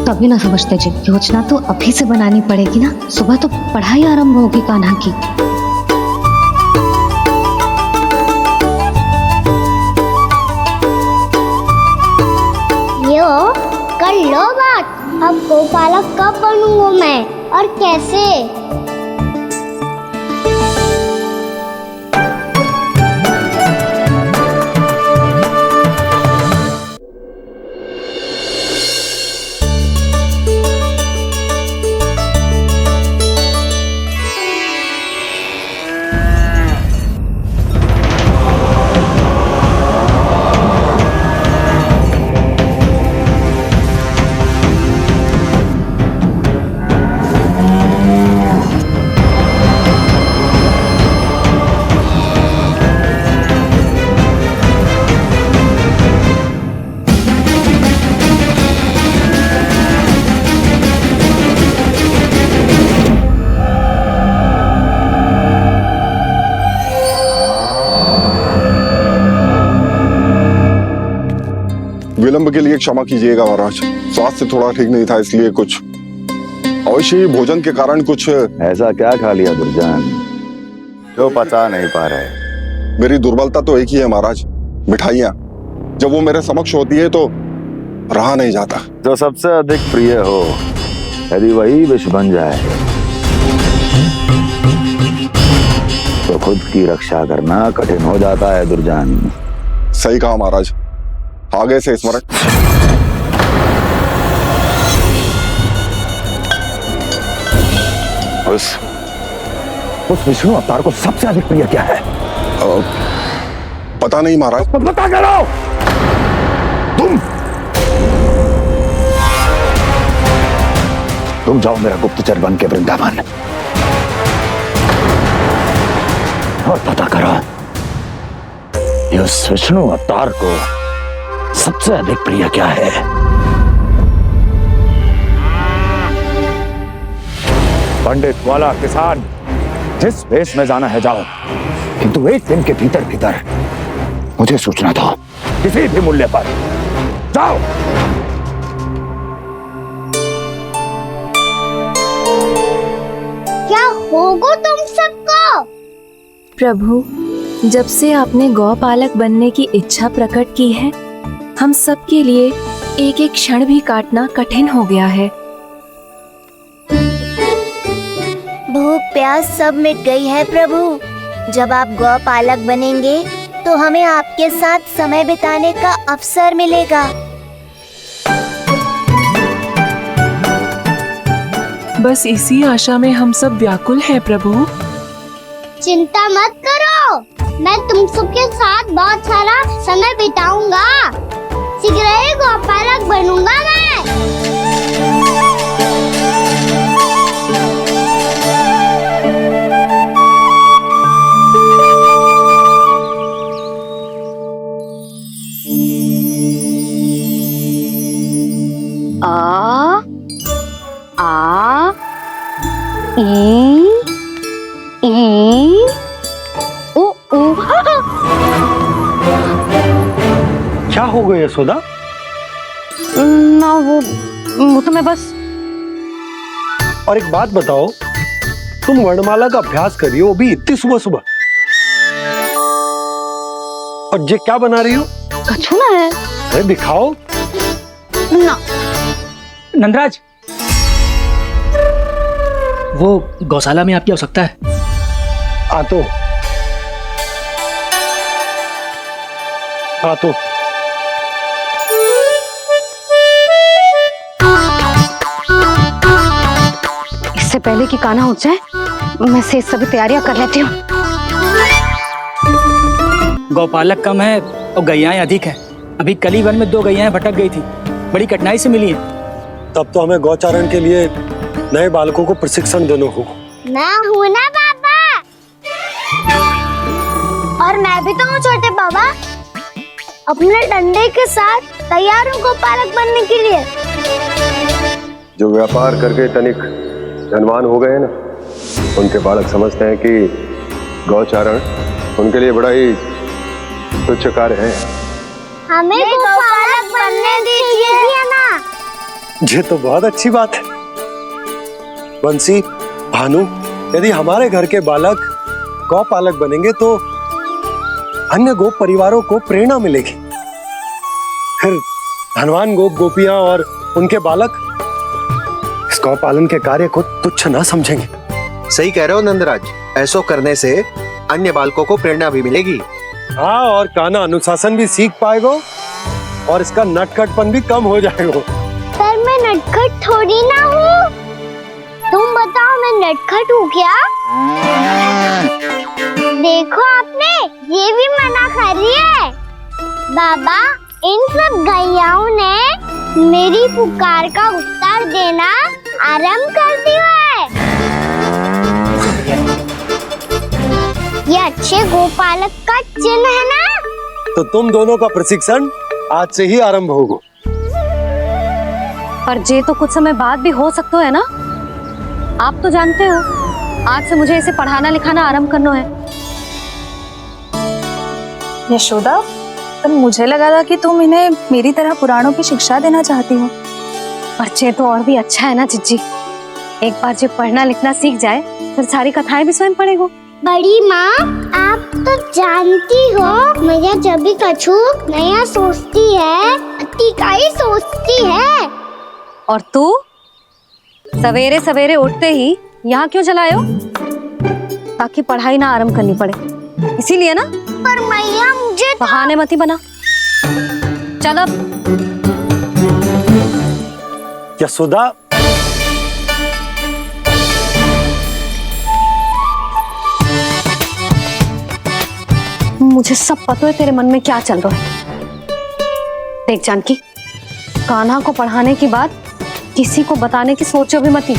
Speaker 3: तभी ना समझते जी, योजना तो अभी से बनानी पड़ेगी ना, सुबह तो पढ़ाई आरंभ होगी कान्हा की।
Speaker 2: यो कर लो बात, अब गोपालक कब बनूंगा मैं और कैसे?
Speaker 13: विलंब के लिए क्षमा कीजिएगा महाराज, स्वास्थ्य थोड़ा ठीक नहीं था इसलिए कुछ अवश्य ही भोजन के कारण कुछ।
Speaker 14: ऐसा क्या खा लिया दुर्जन जो पचा नहीं पा रहे?
Speaker 13: मेरी दुर्बलता तो एक ही है महाराज, मिठाइयाँ। जब वो मेरे समक्ष होती है तो रहा नहीं जाता।
Speaker 14: जो सबसे अधिक प्रिय हो यदि वही विष बन जाए तो खुद की रक्षा करना कठिन हो जाता है दुर्जन।
Speaker 13: सही कहा महाराज, आगे से स्मरण।
Speaker 14: उस विष्णु अवतार को सबसे अधिक प्रिय क्या है?
Speaker 13: पता नहीं महाराज।
Speaker 14: तो पता करो। तुम जाओ मेरा गुप्तचर बन के वृंदावन और पता करो उस विष्णु अवतार को सबसे अधिक प्रिय क्या है। पंडित वाला किसान जिस वेश में जाना है जाओ, किंतु एक दिन के भीतर भीतर मुझे सूचना दो, किसी भी मूल्य पर। जाओ।
Speaker 2: क्या होगा तुम सबको?
Speaker 11: प्रभु, जब से आपने गौपालक बनने की इच्छा प्रकट की है, हम सब के लिए एक एक क्षण भी काटना कठिन हो गया है।
Speaker 2: भूख प्यास सब मिट गई है प्रभु। जब आप गौपालक बनेंगे तो हमें आपके साथ समय बिताने का अवसर मिलेगा।
Speaker 11: बस इसी आशा में हम सब व्याकुल हैं प्रभु।
Speaker 2: चिंता मत करो, मैं तुम सबके साथ बहुत सारा समय बिताऊंगा। शीघ्र ही गोपालक बनूंगा मैं।
Speaker 3: आ आ ई ओ ओ।
Speaker 6: क्या हो गया यशोदा?
Speaker 3: ना वो तो मैं बस।
Speaker 6: और एक बात बताओ, तुम वर्णमाला का अभ्यास कर रही हो अभी इतनी सुबह सुबह, और ये क्या बना रही हो?
Speaker 3: कछुआ है।
Speaker 6: अरे दिखाओ
Speaker 3: ना।
Speaker 9: नंदराज, वो गौशाला में आपकी आवश्यकता है।
Speaker 6: आ तो
Speaker 3: इससे पहले कि कान्हा उठ जाए, मैं से सभी तैयारियां कर लेती हूँ।
Speaker 9: गौपालक कम है और गैयाएं अधिक हैं। अभी कली वन में 2 गैयाएं भटक गई थी, बड़ी कठिनाई से मिली हैं।
Speaker 6: तब तो हमें गौचारण के लिए नए बालकों को प्रशिक्षण देना होगा।
Speaker 2: मैं हूँ ना बाबा, और मैं भी तो हूँ छोटे बाबा। अपने डंडे के साथ तैयार हूँ गोपालक बनने के लिए।
Speaker 6: जो व्यापार करके तनिक धनवान हो गए हैं ना, उनके बालक समझते हैं कि गौचारण उनके लिए बड़ा ही तुच्छ कार्य है।
Speaker 2: हमें गौपालक बनने दीजिए ना।
Speaker 8: ये तो बहुत अच्छी बात है। बंसी, भानु, यदि हमारे घर के बालक गौपालक बनेंगे तो अन्य गोप परिवारों को प्रेरणा मिलेगी। फिर धनवान गोप गोपियां और उनके बालक इस गौपालन के कार्य को तुच्छ ना समझेंगे।
Speaker 15: सही कह रहे हो नंदराज, ऐसा करने से अन्य बालकों को प्रेरणा भी मिलेगी।
Speaker 8: हाँ, और कान्हा अनुशासन भी सीख पाएगा और इसका नटखटपन भी कम हो जाएगा।
Speaker 2: पर मैं नटखट थोड़ी ना हूँ। तुम बताओ, मैं नटखट हूँ क्या? देखो आपने ये भी मना कर रही है। बाबा, इन सब गैयाओं ने मेरी पुकार का उत्तर देना आरंभ कर दिया है। ये अच्छे गोपालक का चिन्ह है ना?
Speaker 8: तो तुम दोनों का प्रशिक्षण आज से ही आरंभ होगा।
Speaker 3: पर जे तो कुछ समय बाद भी हो सकता है ना। आप तो जानते हो, आज से मुझे इसे पढ़ाना लिखाना आरंभ करना है।
Speaker 4: यशोदा, पर मुझे लगा था कि तुम इन्हें मेरी तरह पुराणों की शिक्षा देना चाहती हो।
Speaker 3: पर जे तो और भी अच्छा है ना जिज्जी। एक बार जो पढ़ना लिखना सीख जाए फिर सारी कथाएं भी स्वयं पढ़ेगा।
Speaker 2: बड़ी माँ, आप तो जानती हो मैया जब भी कछु नया सोचती है, अतिका ही सोचती है।
Speaker 3: और तू सवेरे सवेरे उठते ही यहाँ क्यों चलायो? ताकि पढ़ाई ना आरंभ करनी पड़े, इसीलिए ना।
Speaker 2: पर मैया मुझे
Speaker 3: बहाने मती बना। चल अब।
Speaker 8: यशोदा,
Speaker 3: मुझे सब पता है तेरे मन में क्या चल रहा है। देख जानकी, कान्हा को पढ़ाने की बात किसी को बताने की सोचो भी मती।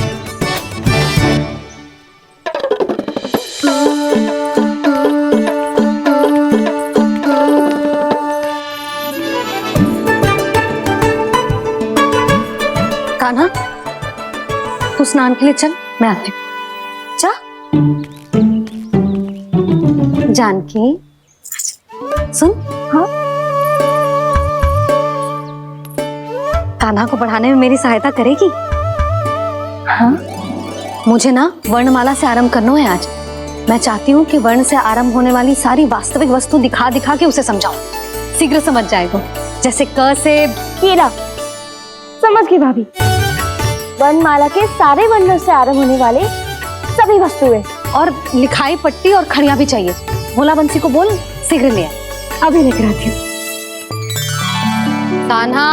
Speaker 3: कान्हा, तू स्नान के लिए चल, मैं आती हूँ। जा। जानकी, सुन। हाँ, कान्हा को पढ़ाने में मेरी सहायता करेगी? हाँ, मुझे ना वर्णमाला से आरंभ करना है आज। मैं चाहती हूँ कि वर्ण से आरंभ होने वाली सारी वास्तविक वस्तु दिखा दिखा के उसे समझाऊं। शीघ्र समझ जाएगा। जैसे क से
Speaker 2: कीड़ा। समझ गई भाभी। वर्णमाला के सारे वर्णों से आरंभ होने वाले सभी वस्तुएं।
Speaker 3: और लिखाई पट्टी और खड़िया भी चाहिए। भोला बंसी को बोल शीघ्र ले आए।
Speaker 2: अभी लेकर आती हूँ।
Speaker 3: कान्हा,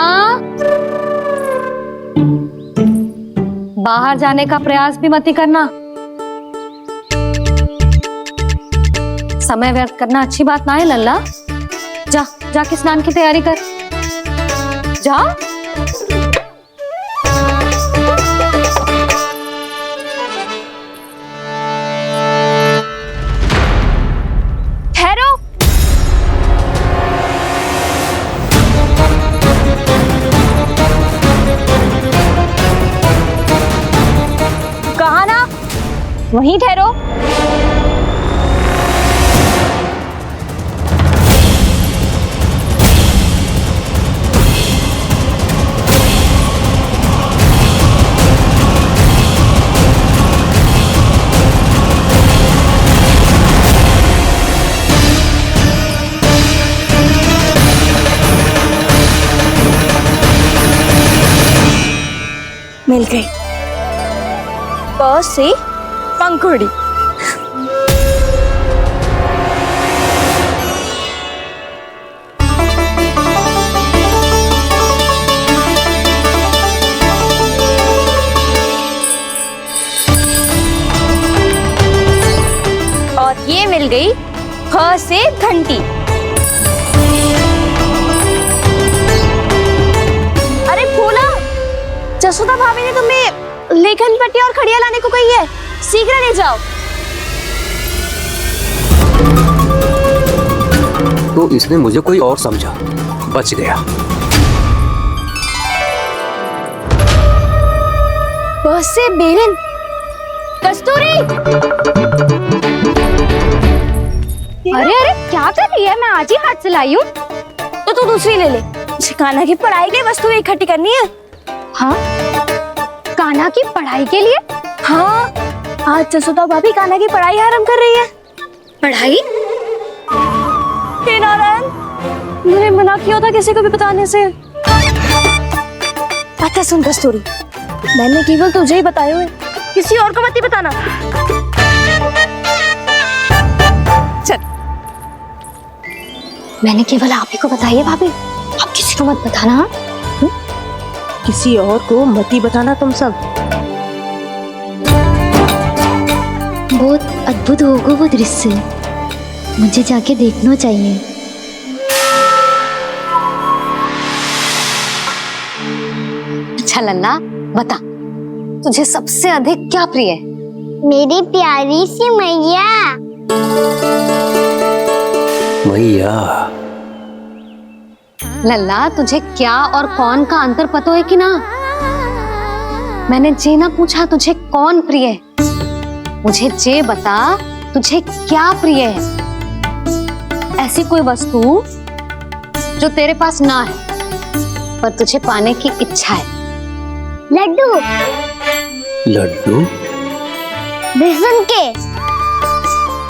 Speaker 3: बाहर जाने का प्रयास भी मत करना। समय व्यर्थ करना अच्छी बात ना है लल्ला। जा, जाके स्नान की तैयारी कर। जा।
Speaker 4: ठहरो। कहा ना, वहीं ठहरो। मिल गई। प से पंखुड़ी। और ये मिल गई ख से घंटी। अरे फूला, जसोदा भाभी ने तुम्हें लेखन पट्टी और खड़िया लाने को कही है, शीघ्र ले जाओ।
Speaker 16: तो इसने मुझे कोई और समझा, बच गया।
Speaker 2: से बेलन। कस्तूरी, अरे अरे क्या कर रही है? मैं आज ही हाथ से लाई हूँ। तो तू दूसरी ले ले। कान्हा की पढ़ाई की वस्तुएं इकट्ठी करनी है। हाँ, कान्हा की पढ़ाई के लिए? हाँ, आज जसोदा भाभी कान्हा की पढ़ाई आरंभ कर रही है। पढ़ाई? हे नारायण, मैंने मना किया था किसी को भी बताने से। अच्छा सुन कस्तूरी, मैंने केवल तुझे ही बताए हुए, किसी और को मत ही बताना। चल, मैंने केवल आप ही को बताई है भाभी, आप किसी को मत बताना।
Speaker 17: किसी और को मत ही बताना तुम सब।
Speaker 1: बहुत अद्भुत होगा वो दृश्य, मुझे जाके देखना चाहिए।
Speaker 3: अच्छा लल्ला, बता तुझे सबसे अधिक क्या प्रिय है?
Speaker 2: मेरी प्यारी सी मैया।
Speaker 16: मैया।
Speaker 3: लल्ला, तुझे क्या और कौन का अंतर पता है कि ना? मैंने जे ना पूछा तुझे कौन प्रिय है, मुझे जे बता तुझे क्या प्रिय है। ऐसी कोई वस्तु जो तेरे पास ना है पर तुझे पाने की इच्छा है।
Speaker 2: लड्डू।
Speaker 16: लड्डू?
Speaker 2: बेसन के।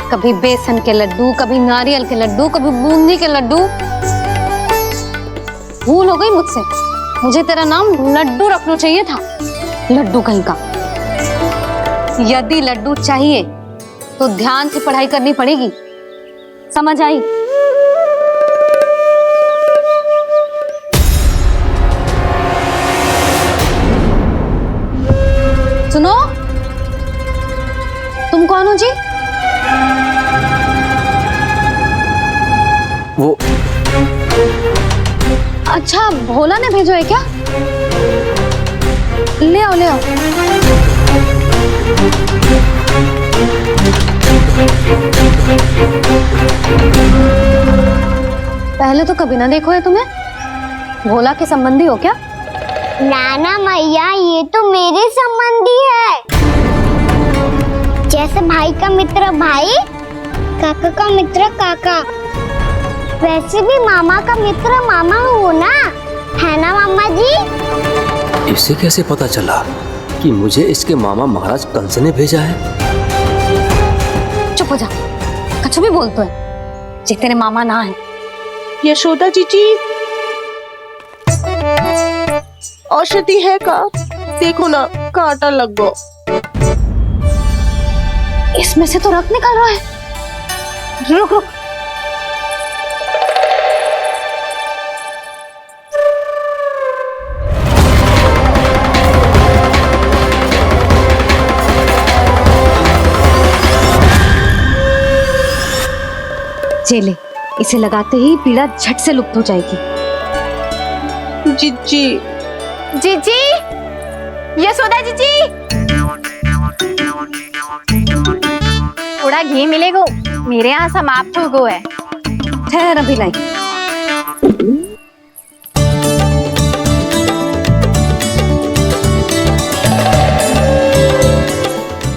Speaker 3: कभी बेसन के लड्डू, कभी नारियल के लड्डू, कभी बूंदी के लड्डू। भूल हो गई मुझसे, मुझे तेरा नाम लड्डू रखना चाहिए था। लड्डू कहीं का। यदि लड्डू चाहिए तो ध्यान से पढ़ाई करनी पड़ेगी, समझ आई? सुनो, तुम कौन हो जी?
Speaker 16: वो
Speaker 3: अच्छा, भोला ने भेजो है क्या? ले आओ ले आओ। पहले तो कभी ना देखो है तुम्हें। भोला के संबंधी हो क्या?
Speaker 2: नाना मैया, ये तो मेरे संबंधी है। जैसे भाई का मित्र भाई, काका का मित्र काका, वैसे भी मामा का मित्र मामा हो ना, है ना मामा जी?
Speaker 16: इसे कैसे पता चला कि मुझे इसके मामा महाराज कंस ने भेजा है?
Speaker 3: चुप हो जा, कछु भी बोलते है जे तेरे मामा ना है।
Speaker 17: यशोदा जीजी, औषधि है का? देखो ना, कांटा लग गो।
Speaker 3: इसमें से तो रक्त निकल रहा है। रुक रुक, चले, इसे लगाते ही पीड़ा झट से लुप्त हो जाएगी।
Speaker 17: जीजी,
Speaker 4: जीजी, यशोदा जीजी, थोड़ा घी मिलेगा, मेरे यहाँ समाप्त हो गया है।
Speaker 3: ठहर अभी लाई।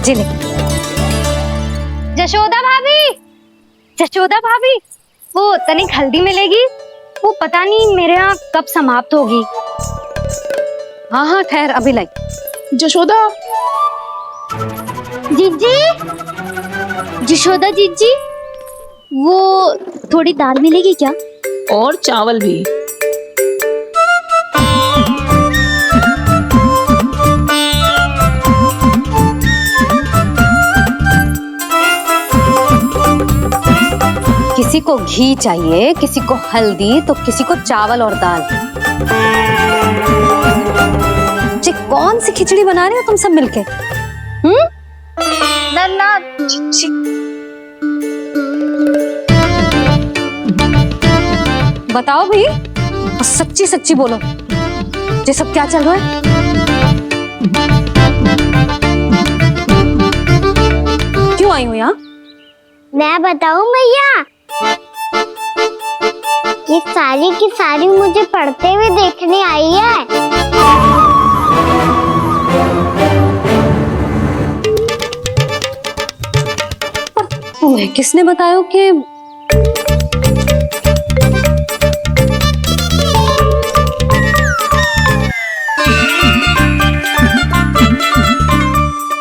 Speaker 3: जिले।
Speaker 2: जशोदा भाभी, जशोदा भाभी, वो तनिक हल्दी मिलेगी? वो पता नहीं मेरे यहाँ कब समाप्त होगी।
Speaker 3: हाँ हाँ ठहर अभी लाई।
Speaker 17: जशोदा।
Speaker 1: जीजी, जशोदा जीजी, वो थोड़ी दाल मिलेगी क्या?
Speaker 5: और चावल भी।
Speaker 3: किसी को घी चाहिए, किसी को हल्दी, तो किसी को चावल और दाल। जी कौन सी खिचड़ी बना रहे हो तुम सब मिलके?
Speaker 4: नन्ना,
Speaker 3: बताओ भाई, सच्ची सच्ची बोलो, ये सब क्या चल रहा है? क्यों आई हो यहाँ?
Speaker 2: मैं बताऊं भैया, ये सारी की सारी मुझे पढ़ते हुए देखने आई है।
Speaker 3: तुम्हें किसने बताया कि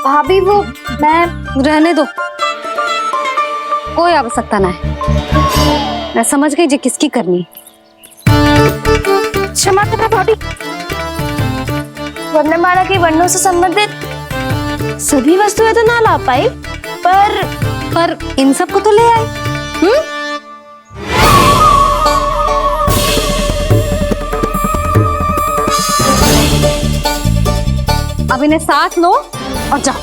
Speaker 3: भाभी वो मैं रहने दो, कोई आवश्यकता ना है। मैं समझ गई जी किसकी करनी।
Speaker 4: क्षमा करना भाभी, वर्णमाला के वर्णों से संबंधित सभी वस्तुएं तो ना ला पाई, पर
Speaker 3: इन सब को तो ले आए। अब इन्हें साथ लो और जाओ।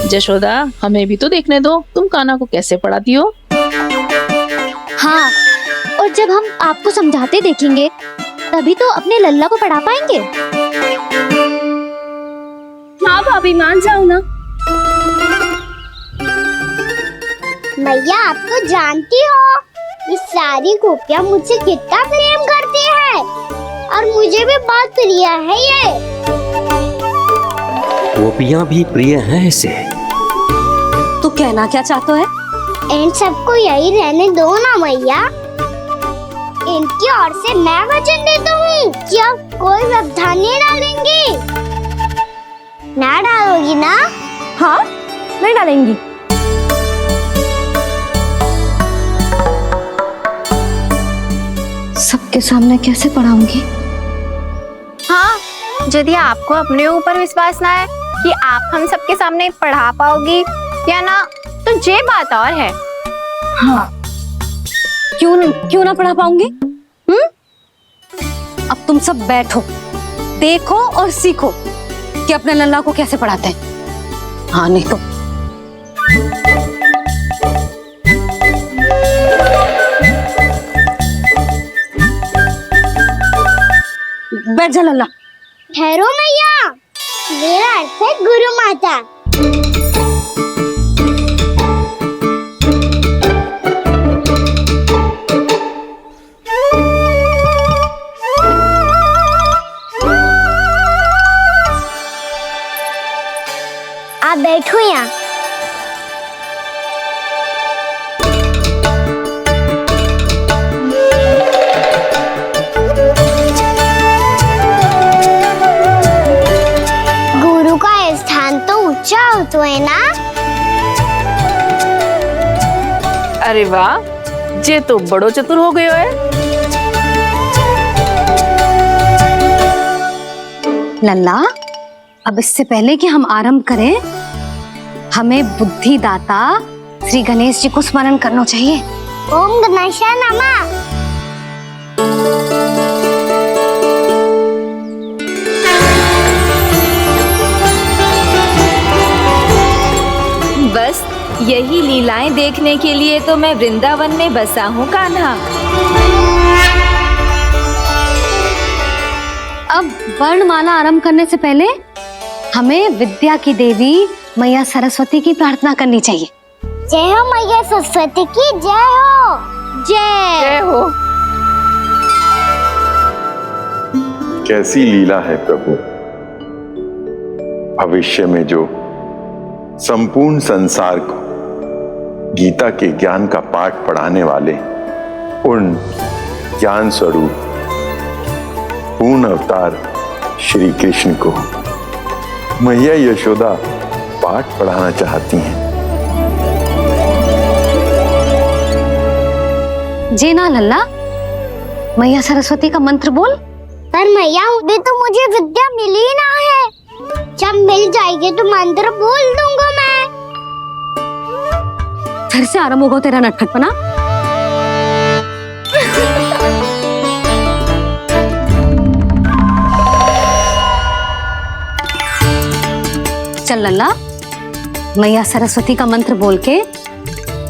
Speaker 18: जशोदा, हमें भी तो देखने दो तुम कान्हा को कैसे पढ़ाती हो।
Speaker 1: हाँ, और जब हम आपको समझाते देखेंगे तभी तो अपने लल्ला को पढ़ा पाएंगे।
Speaker 2: हाँ भाभी, मान जाओ ना। मैया, आप तो जानती हो ये सारी गोपियाँ मुझसे कितना प्रेम करती है और मुझे भी बहुत प्रिय है ये।
Speaker 16: गोपियाँ भी प्रिय हैं इसे।
Speaker 3: तू कहना क्या चाहता है?
Speaker 2: इन सबको यही रहने दो ना मैया। इनकी ओर से मैं वचन देता हूँ कि अब कोई व्यवधान नहीं डालेंगी। ना डालोगी ना?
Speaker 3: हाँ, नहीं डालेंगी। सबके सामने कैसे पढ़ाऊंगी?
Speaker 4: हाँ, यदि आपको अपने ऊपर विश्वास ना है कि आप हम सबके सामने पढ़ा पाओगी या ना, तो ये बात और है।
Speaker 3: हाँ, क्यों ना पढ़ा पाऊंगी? अब तुम सब बैठो, देखो और सीखो कि अपने लल्ला को कैसे पढ़ाते हैं। हाँ, नहीं तो बैठ जा लल्ला।
Speaker 2: ठहरो मैया, मेरा अर्थ है गुरु माता। आप बैठो यहाँ। गुरु का स्थान तो ऊंचा होता है ना?
Speaker 18: अरे वाह, जे तो बड़ो चतुर हो गयो है।
Speaker 3: लल्ला, अब इससे पहले कि हम आरंभ करें, हमें बुद्धिदाता श्री गणेश जी को स्मरण करना चाहिए।
Speaker 2: ओम गणेशाय नमः।
Speaker 7: बस यही लीलाएं देखने के लिए तो मैं वृंदावन में बसा हूँ कान्हा।
Speaker 3: अब वर्णमाला आरंभ करने से पहले हमें विद्या की देवी मैया सरस्वती की प्रार्थना करनी चाहिए।
Speaker 2: जय हो मैया सरस्वती की, जय हो।
Speaker 18: जय हो।
Speaker 13: कैसी लीला है प्रभु। भविष्य में जो संपूर्ण संसार को गीता के ज्ञान का पाठ पढ़ाने वाले उन ज्ञान स्वरूप पूर्ण अवतार श्री कृष्ण को मैया यशोदा पाठ पढ़ाना चाहती हैं।
Speaker 3: जी ना लल्ला, मैया सरस्वती का मंत्र बोल।
Speaker 2: पर मैया, अभी तो मुझे विद्या मिली ना है। जब मिल जाएगी तो मंत्र बोल दूंगा मैं।
Speaker 3: फिर से आरंभ होगा तेरा नटखटपना। चल लल्ला, मैया सरस्वती का मंत्र बोल के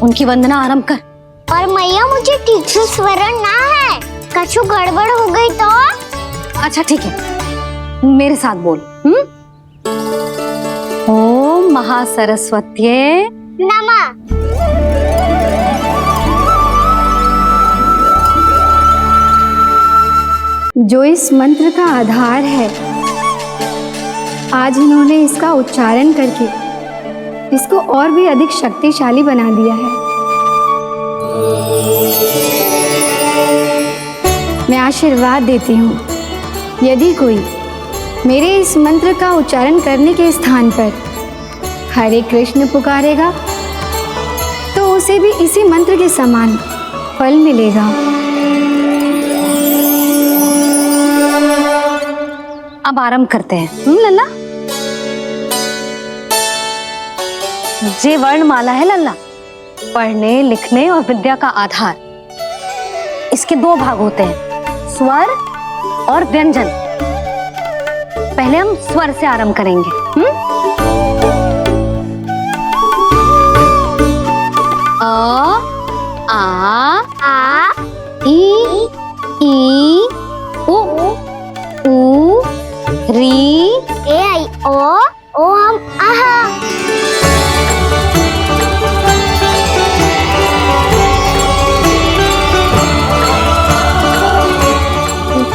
Speaker 3: उनकी वंदना आरंभ कर।
Speaker 2: और मैया, मुझे ठीक से स्मरण ना है, कछु गड़बड़ हो गई तो?
Speaker 3: अच्छा ठीक है, मेरे साथ बोल। ओम महासरस्वत्ये
Speaker 2: नमः।
Speaker 19: जो इस मंत्र का आधार है, आज इन्होंने इसका उच्चारण करके इसको और भी अधिक शक्तिशाली बना दिया है। मैं आशीर्वाद देती हूँ, यदि कोई मेरे इस मंत्र का उच्चारण करने के स्थान पर हरे कृष्ण पुकारेगा तो उसे भी इसी मंत्र के समान फल मिलेगा।
Speaker 3: अब आरंभ करते हैं। लल्ला, ये वर्णमाला है लल्ला, पढ़ने लिखने और विद्या का आधार। इसके दो भाग होते हैं, स्वर और व्यंजन। पहले हम स्वर से आरंभ करेंगे। अ, आ, ई, उ, री,
Speaker 2: ए आई ओ हम आहा।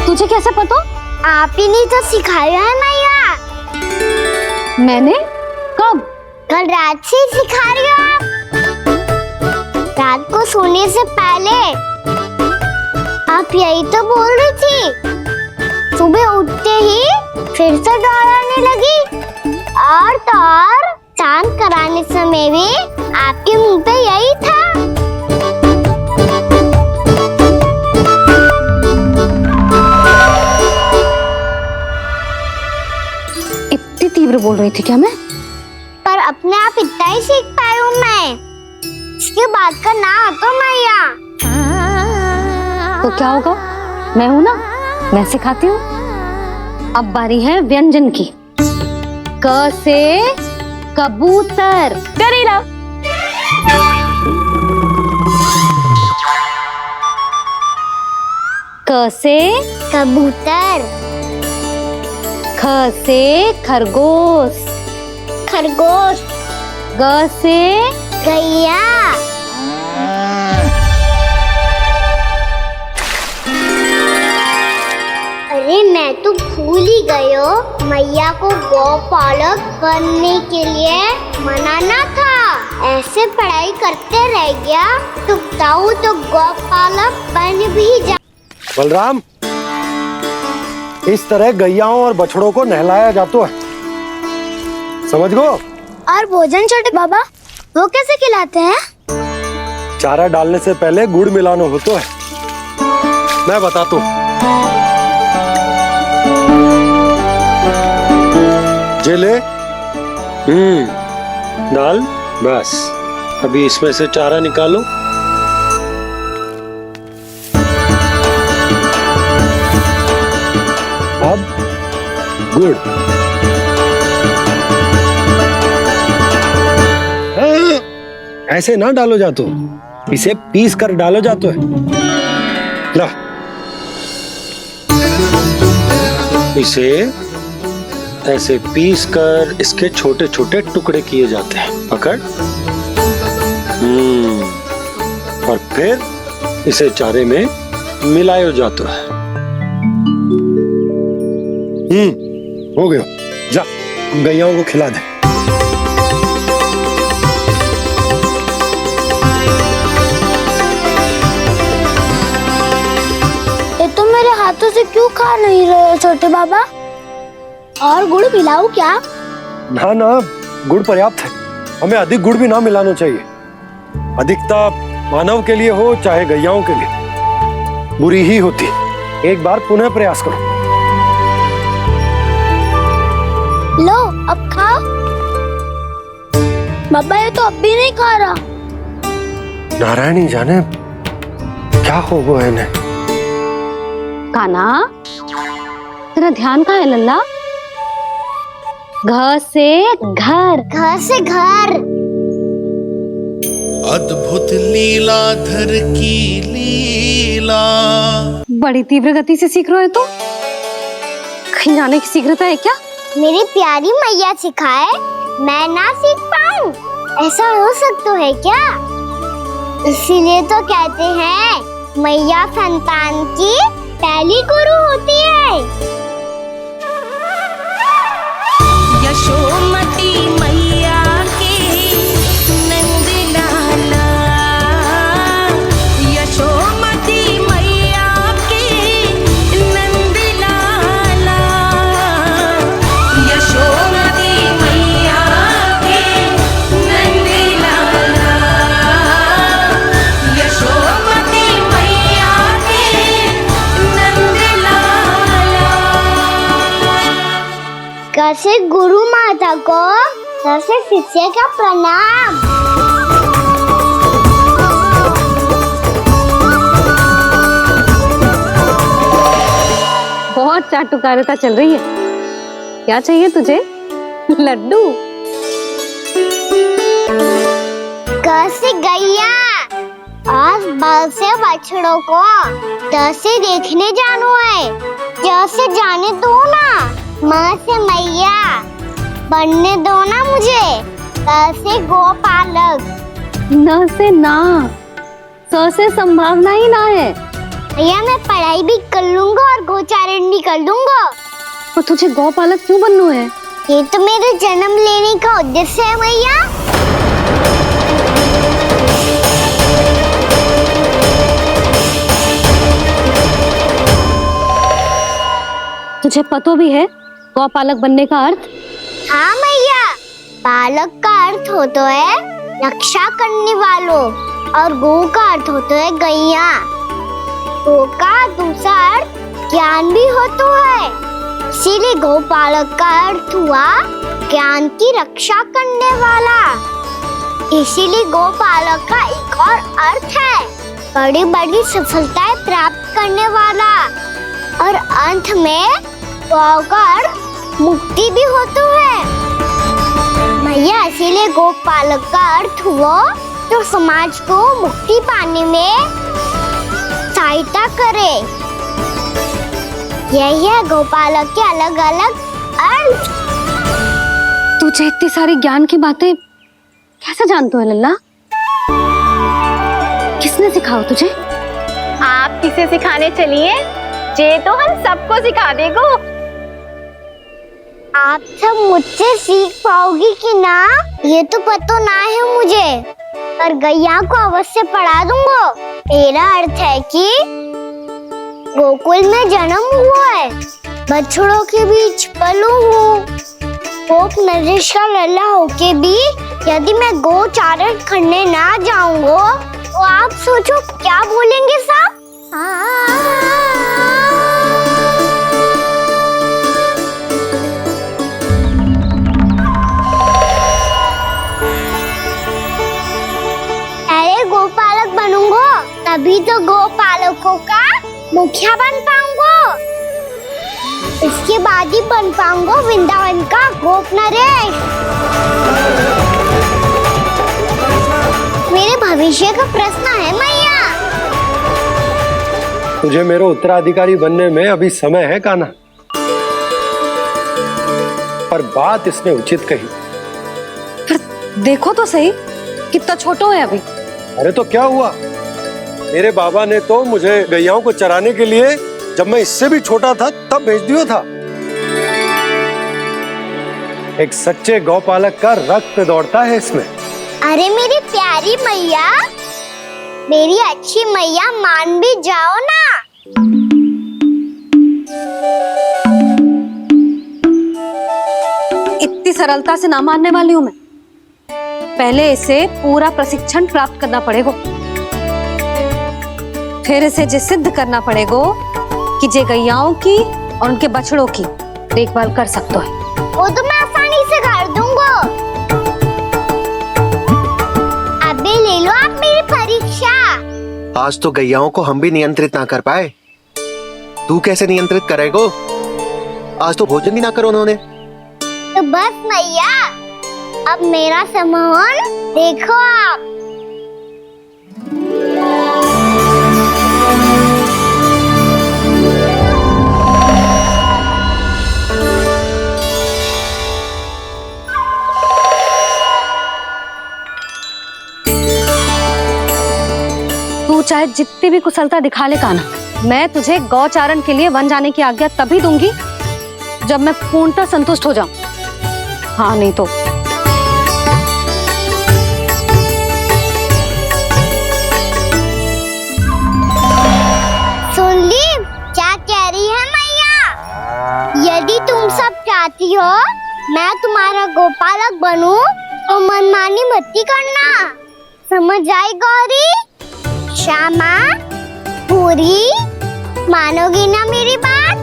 Speaker 3: तुझे कैसे पता?
Speaker 2: आप ही नहीं तो सिखाया है मैया।
Speaker 3: मैंने? कब?
Speaker 2: कल रात से सिखा रही हो आप। रात को सोने से पहले आप यही तो बोल रही थी। सुबह उठते ही फिर से डराने लगी, और तो और चांद कराने समय भी आपके मुंह पे यही था।
Speaker 3: इतनी तीव्र बोल रही थी क्या मैं?
Speaker 2: पर अपने आप इतना ही सीख पाई हूँ मैं। इसके बाद का ना तो मैया।
Speaker 3: तो क्या होगा? मैं हूं ना, मैं सिखाती हूँ। अब बारी है व्यंजन की। क से कबूतर।
Speaker 11: करेला।
Speaker 3: क से
Speaker 2: कबूतर।
Speaker 3: ख से खरगोश।
Speaker 2: खरगोश।
Speaker 3: ग से
Speaker 2: गैया। अरे मैं तो भूल ही गई हूँ, मैया को गौपालक बनने के लिए मनाना था। ऐसे पढ़ाई करते रह गया तो ताऊ तो गौपालक बन भी जा।
Speaker 8: बलराम, इस तरह गैयाओं और बछड़ों को नहलाया जाता है, समझ गो?
Speaker 1: और भोजन छोटे बाबा, वो कैसे खिलाते हैं?
Speaker 8: चारा डालने से पहले गुड़ मिलाना होता है। मैं बताता हूँ। जे ले, डाल, बस। अभी इसमें से चारा निकालो। अब गुड़। ऐसे ना डालो जातो, इसे पीस कर डालो जातो है। ला, इसे ऐसे पीस कर इसके छोटे छोटे टुकड़े किए जाते हैं। पकड़। और फिर इसे चारे में मिलाया जाता है। हो गया, जा गैयाओं को खिला दे।
Speaker 1: ये तो मेरे हाथों से क्यों खा नहीं रहे हो छोटे बाबा? और गुड़ मिलाऊं क्या?
Speaker 8: ना ना, गुड़ पर्याप्त है। हमें अधिक गुड़ भी ना मिलाना चाहिए। अधिकता मानव के लिए हो चाहे गैयाओं के लिए बुरी ही होती। एक बार पुनः प्रयास करो।
Speaker 1: लो, अब खाओ। बाबा ये तो अब भी नहीं खा रहा।
Speaker 8: नारायणी जाने क्या हो गया इन्हें।
Speaker 3: कान्हा, तेरा ध्यान कहाँ है लल्ला? घ से घर।
Speaker 2: घर से घर।
Speaker 20: अद्भुत लीलाधर की लीला।
Speaker 3: बड़ी तीव्र गति से सीख रहे हो तो? कहीं जाने की शीघ्रता है क्या?
Speaker 2: मेरी प्यारी मैया सिखाए, मैं ना सीख पाऊं, ऐसा हो सकता है क्या? इसीलिए तो कहते हैं मैया संतान की पहली गुरु होती है।
Speaker 20: यशोमती मैया के
Speaker 2: जैसे गुरु माता को वैसे शिष्य का प्रणाम।
Speaker 3: बहुत चाटुकारिता चल रही है। क्या चाहिए तुझे? लड्डू?
Speaker 2: कैसे गैया आज बाल से बछड़ों को कैसे देखने जानो है, जैसे जाने दो ना, माँ से मैया बनने दो ना मुझे, कैसे गोपालक।
Speaker 3: न से ना, स से संभावना ही ना है।
Speaker 2: भैया मैं पढ़ाई भी कर लूंगा और गोचारण भी कर दूंगा।
Speaker 3: तो तुझे गौपालक क्यों बनना है?
Speaker 2: ये तो मेरे जन्म लेने का उद्देश्य है भैया।
Speaker 3: तुझे पता भी है गौपालक बनने का अर्थ?
Speaker 2: हाँ भैया, पालक का अर्थ होता है रक्षा करने वालों और गौ का अर्थ होता है गैया। गौ का दूसरा अर्थ ज्ञान भी होता है, इसीलिए गौपालक का अर्थ हुआ ज्ञान की रक्षा करने वाला। इसीलिए गौपालक का एक और अर्थ है बड़ी बड़ी सफलताएं प्राप्त करने वाला, और अंत में गौ का अर्थ मुक्ति भी होता है भैया। इसीलिए गोपालक का अर्थ हुआ जो समाज को मुक्ति पाने में सहायता करे। यही है गोपालक के अलग अलग अर्थ।
Speaker 3: तुझे इतनी सारी ज्ञान की बातें कैसे जानते हो लल्ला? किसने सिखाओ तुझे?
Speaker 4: आप किसे सिखाने चलिए, जे तो हम सबको सिखा देगो।
Speaker 2: आप सब मुझसे सीख पाओगी कि ना ये तो पता ना है मुझे, पर गैया को अवश्य पढ़ा दूंगा। मेरा अर्थ है कि गोकुल में जन्म हुआ है, बछड़ों के बीच पलू हूँ, गोप नरेश का लल्ला होके भी यदि मैं गोचारण करने ना जाऊंगा तो आप सोचो क्या बोलेंगे सब? अरे गोपालक बनूंगा तभी तो गोपालकों का मुखिया बन पाऊंगा, इसके बाद ही बन पाऊंगा वृंदावन का गोप नरेश। मेरे भविष्य का प्रश्न है मैया।
Speaker 8: तुझे मेरे उत्तराधिकारी बनने में अभी समय है कान्हा, पर बात इसने उचित कही।
Speaker 3: देखो तो सही कितना छोटा है अभी।
Speaker 8: अरे तो क्या हुआ, मेरे बाबा ने तो मुझे गैयाओं को चराने के लिए जब मैं इससे भी छोटा था तब भेज दिया था। एक सच्चे गौपालक का रक्त दौड़ता है इसमें।
Speaker 2: अरे मेरी प्यारी मैया, मेरी अच्छी मैया, मान भी जाओ ना।
Speaker 3: इतनी सरलता से ना मानने वाली हूं मैं। पहले इसे पूरा प्रशिक्षण प्राप्त करना पड़ेगा, फिर इसे जे सिद्ध करना पड़ेगा कि जे गैयाओं की और उनके बछड़ों की देखभाल कर सकता है।
Speaker 2: वो तो मैं आसानी से कर दूंगा। अबे ले लो आप मेरी परीक्षा।
Speaker 15: आज तो गैयाओं को हम भी नियंत्रित ना कर पाए, तू कैसे नियंत्रित करेगो? आज तो भोजन भी ना करो उन्होंने।
Speaker 2: तो बस मैया, अब मेरा सम्मान देखो आप।
Speaker 3: तू चाहे जितनी भी कुशलता दिखा ले कान्हा, मैं तुझे गौचारण के लिए वन जाने की आज्ञा तभी दूंगी जब मैं पूर्णतः संतुष्ट हो जाऊं। हाँ नहीं तो
Speaker 2: सुन ली क्या कह रही है मैया? यदि तुम सब चाहती हो मैं तुम्हारा गोपालक बनूं तो मनमानी मत करना, समझ आई गौरी? श्यामा, पूरी, मानोगी ना मेरी बात?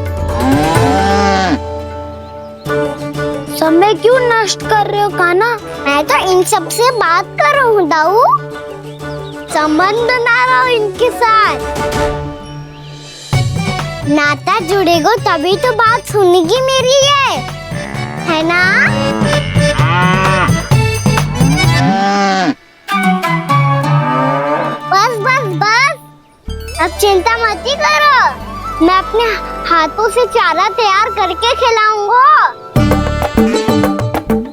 Speaker 1: समय क्यों नष्ट कर रहे हो काना?
Speaker 2: मैं तो इन सब से बात कर रहा हूँ दाऊ, संबंध बना रहा हूँ इनके साथ। नाता जुड़ेगा तभी तो बात सुनेगी मेरी है ना? बस बस बस, अब चिंता मत ही करो, मैं अपने हाथों से चारा तैयार करके खिलाऊंगा।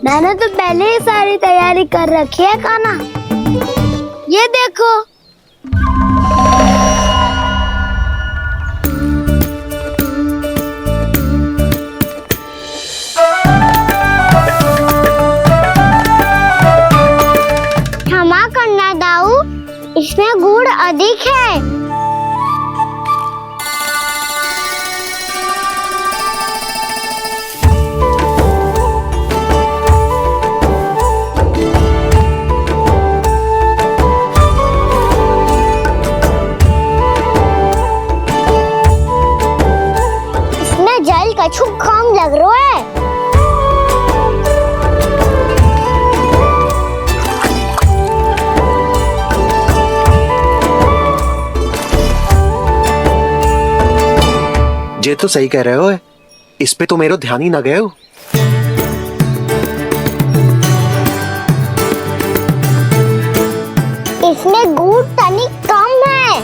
Speaker 1: मैंने तो पहले ही सारी तैयारी कर रखी है काना, ये देखो।
Speaker 2: क्षमा करना दाऊ, इसमें गुड़ अधिक है। इसमें जल कछु कम लग रहा है।
Speaker 15: ये तो सही कह रहे हो, इस पे तो मेरा ध्यान ही ना गए हो।
Speaker 2: इसमें गुड़ तनिक कम है।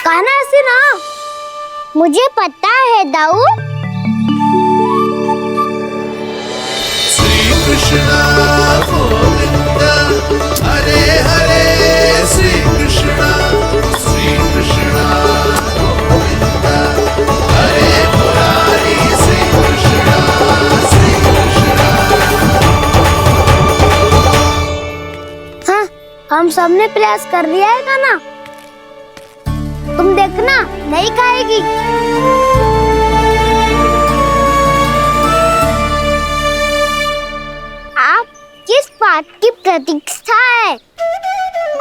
Speaker 1: काना ऐसे ना,
Speaker 2: मुझे पता है दाऊ।
Speaker 20: श्री कृष्ण गोविंद हरे हरे, श्री कृष्ण गोविंद हरे मुरारी, श्री कृष्ण श्री कृष्ण।
Speaker 1: हाँ, हम सबने प्रयास कर लिया है काना, तुम देखना नहीं खाएगी।
Speaker 2: आप किस बात की प्रतीक्षा है?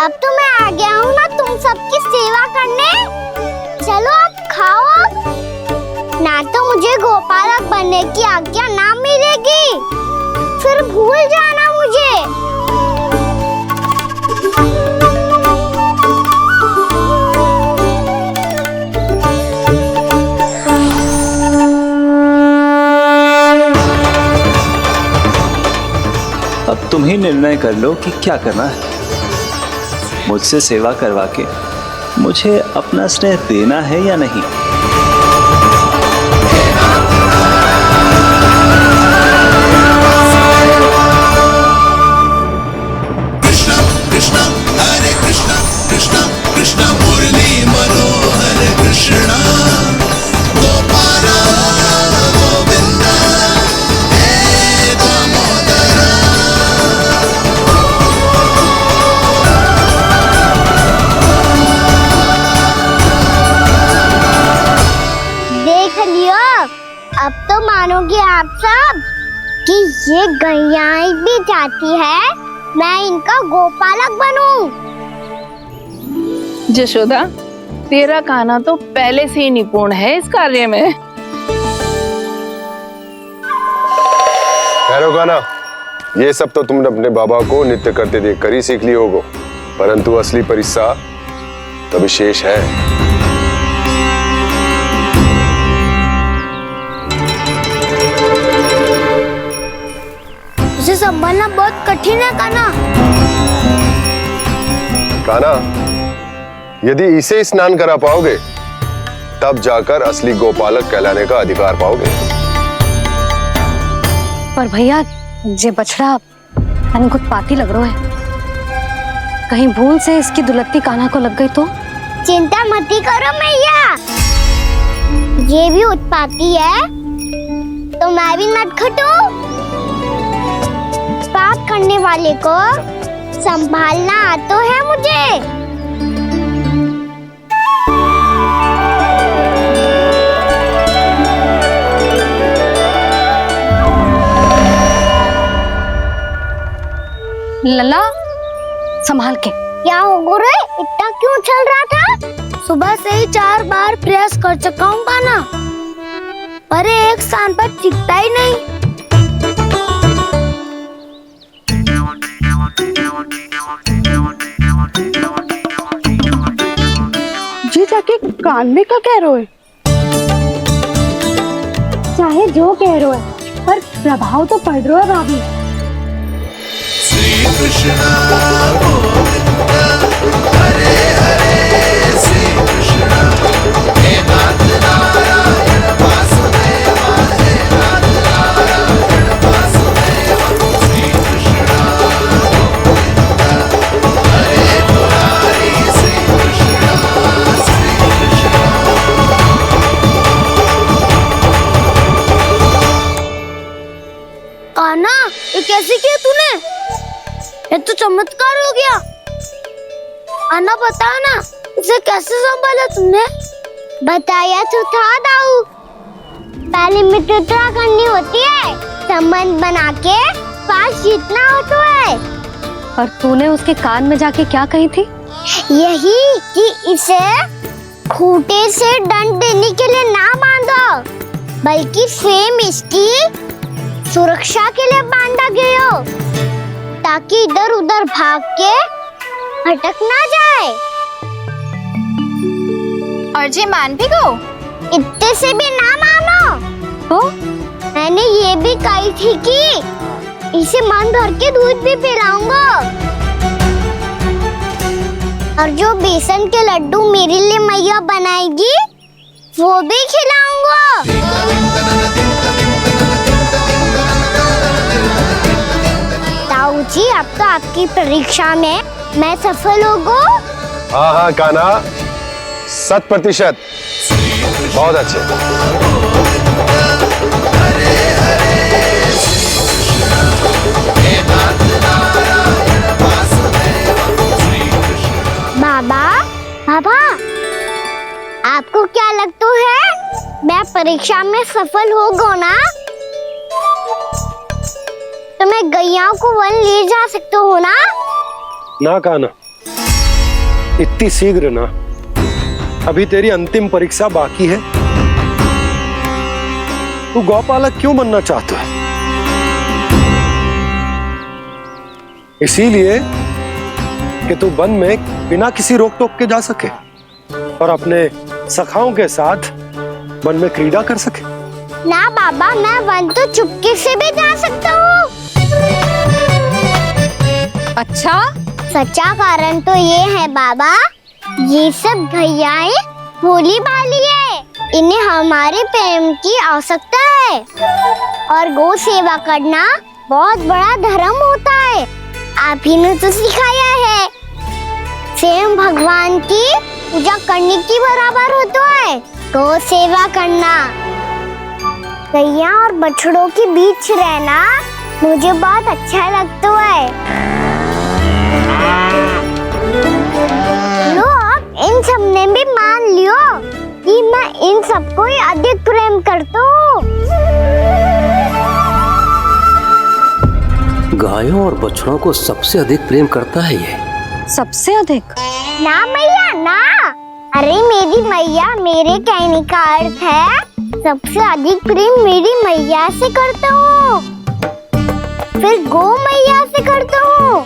Speaker 2: अब तो मैं आ गया हूँ ना तुम सबकी सेवा करने। चलो अब खाओ अब। ना तो मुझे गोपालक बनने की आज्ञा ना मिलेगी, फिर भूल जाना मुझे।
Speaker 12: अब तुम ही निर्णय कर लो कि क्या करना है। मुझसे सेवा करवा के मुझे अपना स्नेह देना है या नहीं।
Speaker 20: कृष्ण कृष्ण हरे कृष्ण, कृष्ण कृष्ण मुरली मनोहर कृष्ण, गोपाल गोविंद हे दामोदर।
Speaker 2: देख लियो, अब तो मानोगे आप सब कि ये गैयाएं भी चाहती है मैं इनका गोपालक बनूं।
Speaker 18: जशोदा, तेरा कान्हा तो पहले से ही निपुण है इस कार्य में।
Speaker 8: ठहरो कान्हा, ये सब तो तुमने अपने बाबा को नृत्य करते देखकर ही सीख ली होगो, परंतु असली परिश्रम तो विशेष है।
Speaker 1: उसे संभालना बहुत कठिन है काना।
Speaker 8: कान्हा, यदि इसे स्नान करा पाओगे तब जाकर असली गोपालक कहलाने का अधिकार पाओगे।
Speaker 3: पर भैया, ये बछड़ा अनकुत पाती लग रहा है, कहीं भूल से इसकी दुलत्ती कान्हा को लग गई तो?
Speaker 2: चिंता मत ही करो मैया, ये भी उत्पाती है तो मैं भी नटखटू। पाप करने वाले को संभालना आता है मुझे।
Speaker 3: लला, संभाल के।
Speaker 2: क्या हो गुरु, इतना क्यों चल रहा था?
Speaker 1: सुबह से ही 4 बार प्रयास कर चुका हूँ काना। पर ये एक स्थान पर टिकता ही नहीं।
Speaker 10: जी जाके कान में क्या कह रहे हो?
Speaker 19: चाहे जो कह रहे हो पर प्रभाव तो पड़ रहा है भाभी।
Speaker 20: श्री कृष्ण गोविंद हरे हरे श्री कृष्ण हे नाथ नारायण वासुदेवा हे नाथ नारायण वासुदेवा श्री कृष्ण गोविंद हरे मुरारी श्री कृष्ण श्री कृष्ण।
Speaker 1: कान्हा, ये कैसे किया तूने? ये तो चमत्कार हो गया। अन्ना बता ना, इसे कैसे संभाला तुमने?
Speaker 2: बताया तो था दाऊ। पहले मित्रता करनी होती है, संबंध बना के पास जीतना होता है।
Speaker 3: और तूने उसके कान में जाके क्या कही थी?
Speaker 2: यही कि इसे खूंटे से दंड देने के लिए ना बांधो, बल्कि स्वयं इसकी सुरक्षा के लिए बांधा गया हो, ताकि इधर उधर भाग के भटक ना जाए।
Speaker 4: और जी मान भी गो?
Speaker 2: इतने से भी ना मानो।
Speaker 3: तो
Speaker 2: मैंने ये भी कही थी कि इसे मन भर के दूध भी पिलाऊंगा, और जो बेसन के लड्डू मेरे लिए मैया बनाएगी वो भी खिलाऊंगा। ताऊ जी, अब तो आपकी परीक्षा में मैं सफल होगा।
Speaker 8: हाँ हाँ कान्हा, 100%। बहुत अच्छे।
Speaker 2: बाबा, बाबा, आपको क्या लगता है मैं परीक्षा में सफल होगा ना? तो मैं गैया को वन ले जा सकता हूँ ना?
Speaker 8: ना कान्हा, इतनी शीघ्र ना। अभी तेरी अंतिम परीक्षा बाकी है। तू गौपालक क्यों बनना चाहता है? इसीलिए कि तू वन में बिना किसी रोक टोक के जा सके और अपने सखाओं के साथ वन में क्रीड़ा कर सके।
Speaker 2: ना बाबा, मैं वन तो चुपके से भी जा सकता हूँ।
Speaker 7: अच्छा?
Speaker 2: सच्चा कारण तो ये है बाबा, ये सब भैयाएं भोली भाली है, इन्हें हमारे प्रेम की आवश्यकता है, और गौ सेवा करना बहुत बड़ा धर्म होता है। आप ही ने तो सिखाया है, स्वयं भगवान की पूजा करने की बराबर होता है गौ सेवा करना। गैया और बछड़ों के बीच रहना मुझे बहुत अच्छा लगता है। लो, अब इन सब ने भी मान लियो कि मैं इन सबको ही अधिक प्रेम करता हूँ।
Speaker 16: गायों और बछड़ों को सबसे अधिक प्रेम करता है ये।
Speaker 3: सबसे अधिक?
Speaker 2: ना मैया ना, अरे मेरी मैया, मेरे कहने का अर्थ है सबसे अधिक प्रेम मेरी मैया से करता हूँ, फिर गौ मैया से करता हूँ।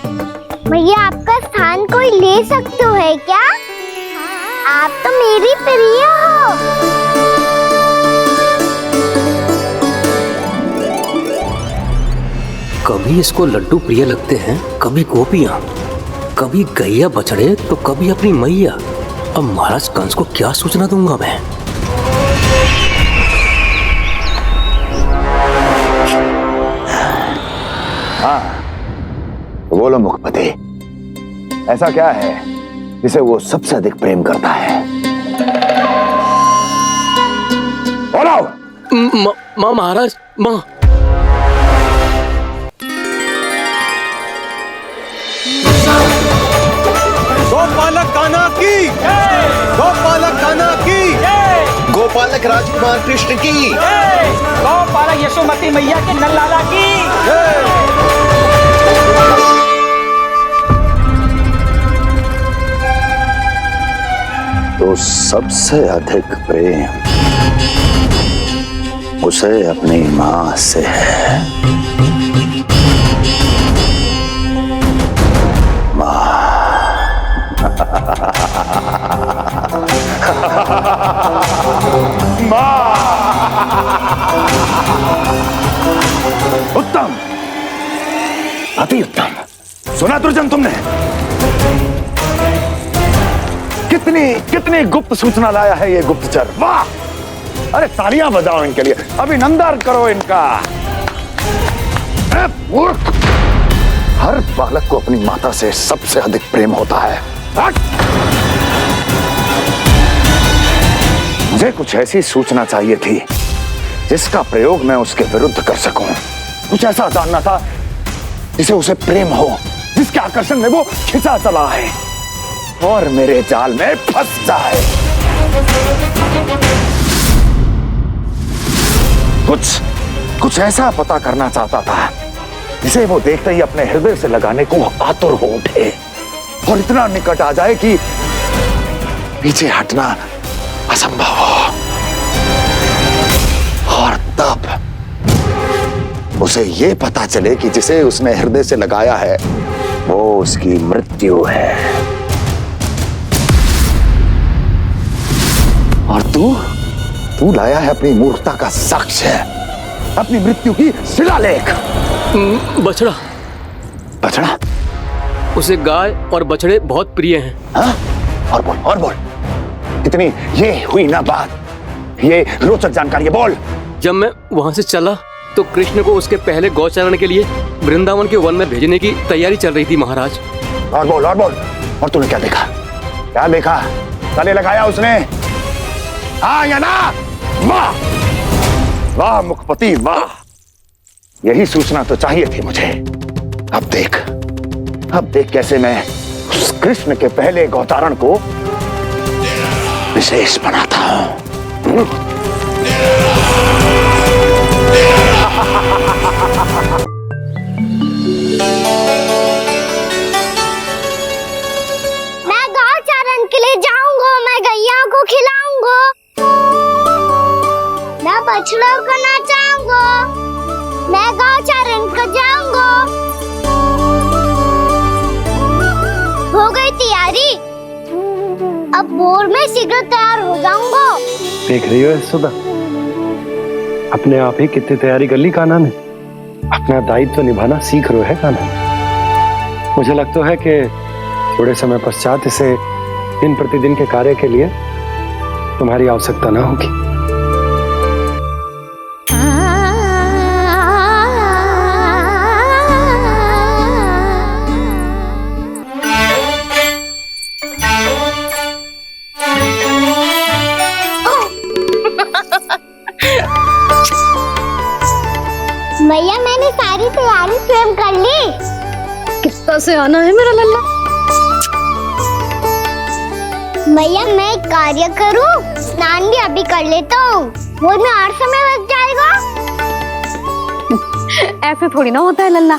Speaker 2: मैया, आपका स्थान कोई ले सकते है क्या? आप तो मेरी प्रिय हो।
Speaker 16: कभी इसको लड्डू प्रिय लगते हैं, कभी गोपियां, कभी गैया बछड़े, तो कभी अपनी मैया। अब महाराज कंस को क्या सूचना दूंगा मैं?
Speaker 14: हाँ, बोलो मुखपति, ऐसा क्या है जिसे वो सबसे अधिक प्रेम करता है? बोलो।
Speaker 16: माँ महाराज, माँ।
Speaker 8: गोपालक कान्हा की, गोपालक कान्हा की,
Speaker 15: गोपालक राजकुमार कृष्ण की,
Speaker 9: गौपालक यशोमती मैया के नल लाला की।
Speaker 14: तो सबसे अधिक प्रेम उसे अपनी मां से है। उत्तम, अति उत्तम। सुना दुर्जन तुमने? कितनी कितनी गुप्त सूचना लाया है ये गुप्तचर। वाह! अरे तालियां बजाओ इनके लिए, अभिनंदन करो इनका। मूर्ख! हर बालक को अपनी माता से सबसे अधिक प्रेम होता है। मुझे कुछ ऐसी सूचना चाहिए थी जिसका प्रयोग मैं उसके विरुद्ध कर सकूं। कुछ ऐसा जानना था जिसे उसे प्रेम हो, जिसके आकर्षण में वो खिंचा चला है और मेरे जाल में फंस जाए। कुछ ऐसा पता करना चाहता था जिसे वो देखते ही अपने हृदय से लगाने को आतुर हो उठे और इतना निकट आ जाए कि पीछे हटना असंभव हो। और तब उसे ये पता चले कि जिसे उसने हृदय से लगाया है वो उसकी मृत्यु है। और तू लाया है अपनी मूर्खता का साक्ष्य, अपनी मृत्यु की शिलालेख।
Speaker 16: बछड़ा।
Speaker 14: बछड़ा?
Speaker 16: उसे गाय और बछड़े बहुत प्रिय हैं।
Speaker 14: हाँ? और बोल। इतनी ये हुई ना बात, ये रोचक जानकारी बोल।
Speaker 16: जब मैं वहां से चला तो कृष्ण को उसके पहले गौचारण के लिए वृंदावन के वन में भेजने की तैयारी चल रही थी महाराज।
Speaker 14: और बोल। और तूने क्या देखा? क्या देखा? गले लगाया उसने? हाँ या ना? वाह मुखपति वाह! यही सूचना तो चाहिए थी मुझे। अब देख कैसे मैं उस कृष्ण के पहले गौतारण को विशेष बनाता हूं।
Speaker 2: मैं गौचारण के लिए जाऊंगा, मैं गैया को खिलाऊंगा, मैं बछड़ों को नचाऊंगा, मैं गौचारण को जाऊंगा। हो गई तैयारी, अब भोर में शीघ्र तैयार हो जाऊंगा।
Speaker 6: देख रही हो यशोदा, अपने आप ही कितनी तैयारी कर ली कान्हा ने। अपना दायित्व निभाना सीख रहे है कान्हा। मुझे लगता है कि थोड़े समय पश्चात इसे दिन प्रतिदिन के कार्य के लिए तुम्हारी आवश्यकता ना होगी।
Speaker 2: भैया मैंने सारी तैयारी स्वयं कर ली।
Speaker 1: कितना से आना है मेरा लल्ला?
Speaker 2: भैया मैं एक कार्य करूं, स्नान भी अभी कर लेता हूँ, वो में और समय लग जाएगा।
Speaker 3: ऐसे थोड़ी ना होता है लल्ला,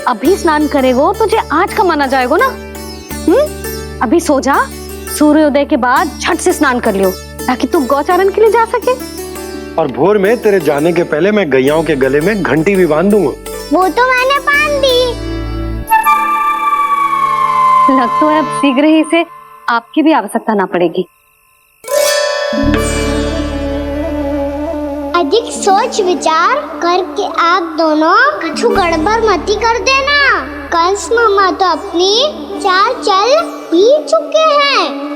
Speaker 3: अभी स्नान करेगो तुझे आज का माना जाएगा ना। अभी सो जा, सूर्योदय के बाद झट से स्नान कर लियो ताकि तू गौचारण के लिए जा सके।
Speaker 6: और भोर में तेरे जाने के पहले मैं गैयाओं के गले में घंटी भी बांध दूंगा।
Speaker 2: वो तो मैंने बांध दी।
Speaker 3: लग तो है अब शीघ्र ही से आपकी भी आवश्यकता ना पड़ेगी।
Speaker 2: अधिक सोच विचार करके आप दोनों कछु गड़बड़ मती कर देना। कंस मामा तो अपनी चाल चल पी चुके हैं।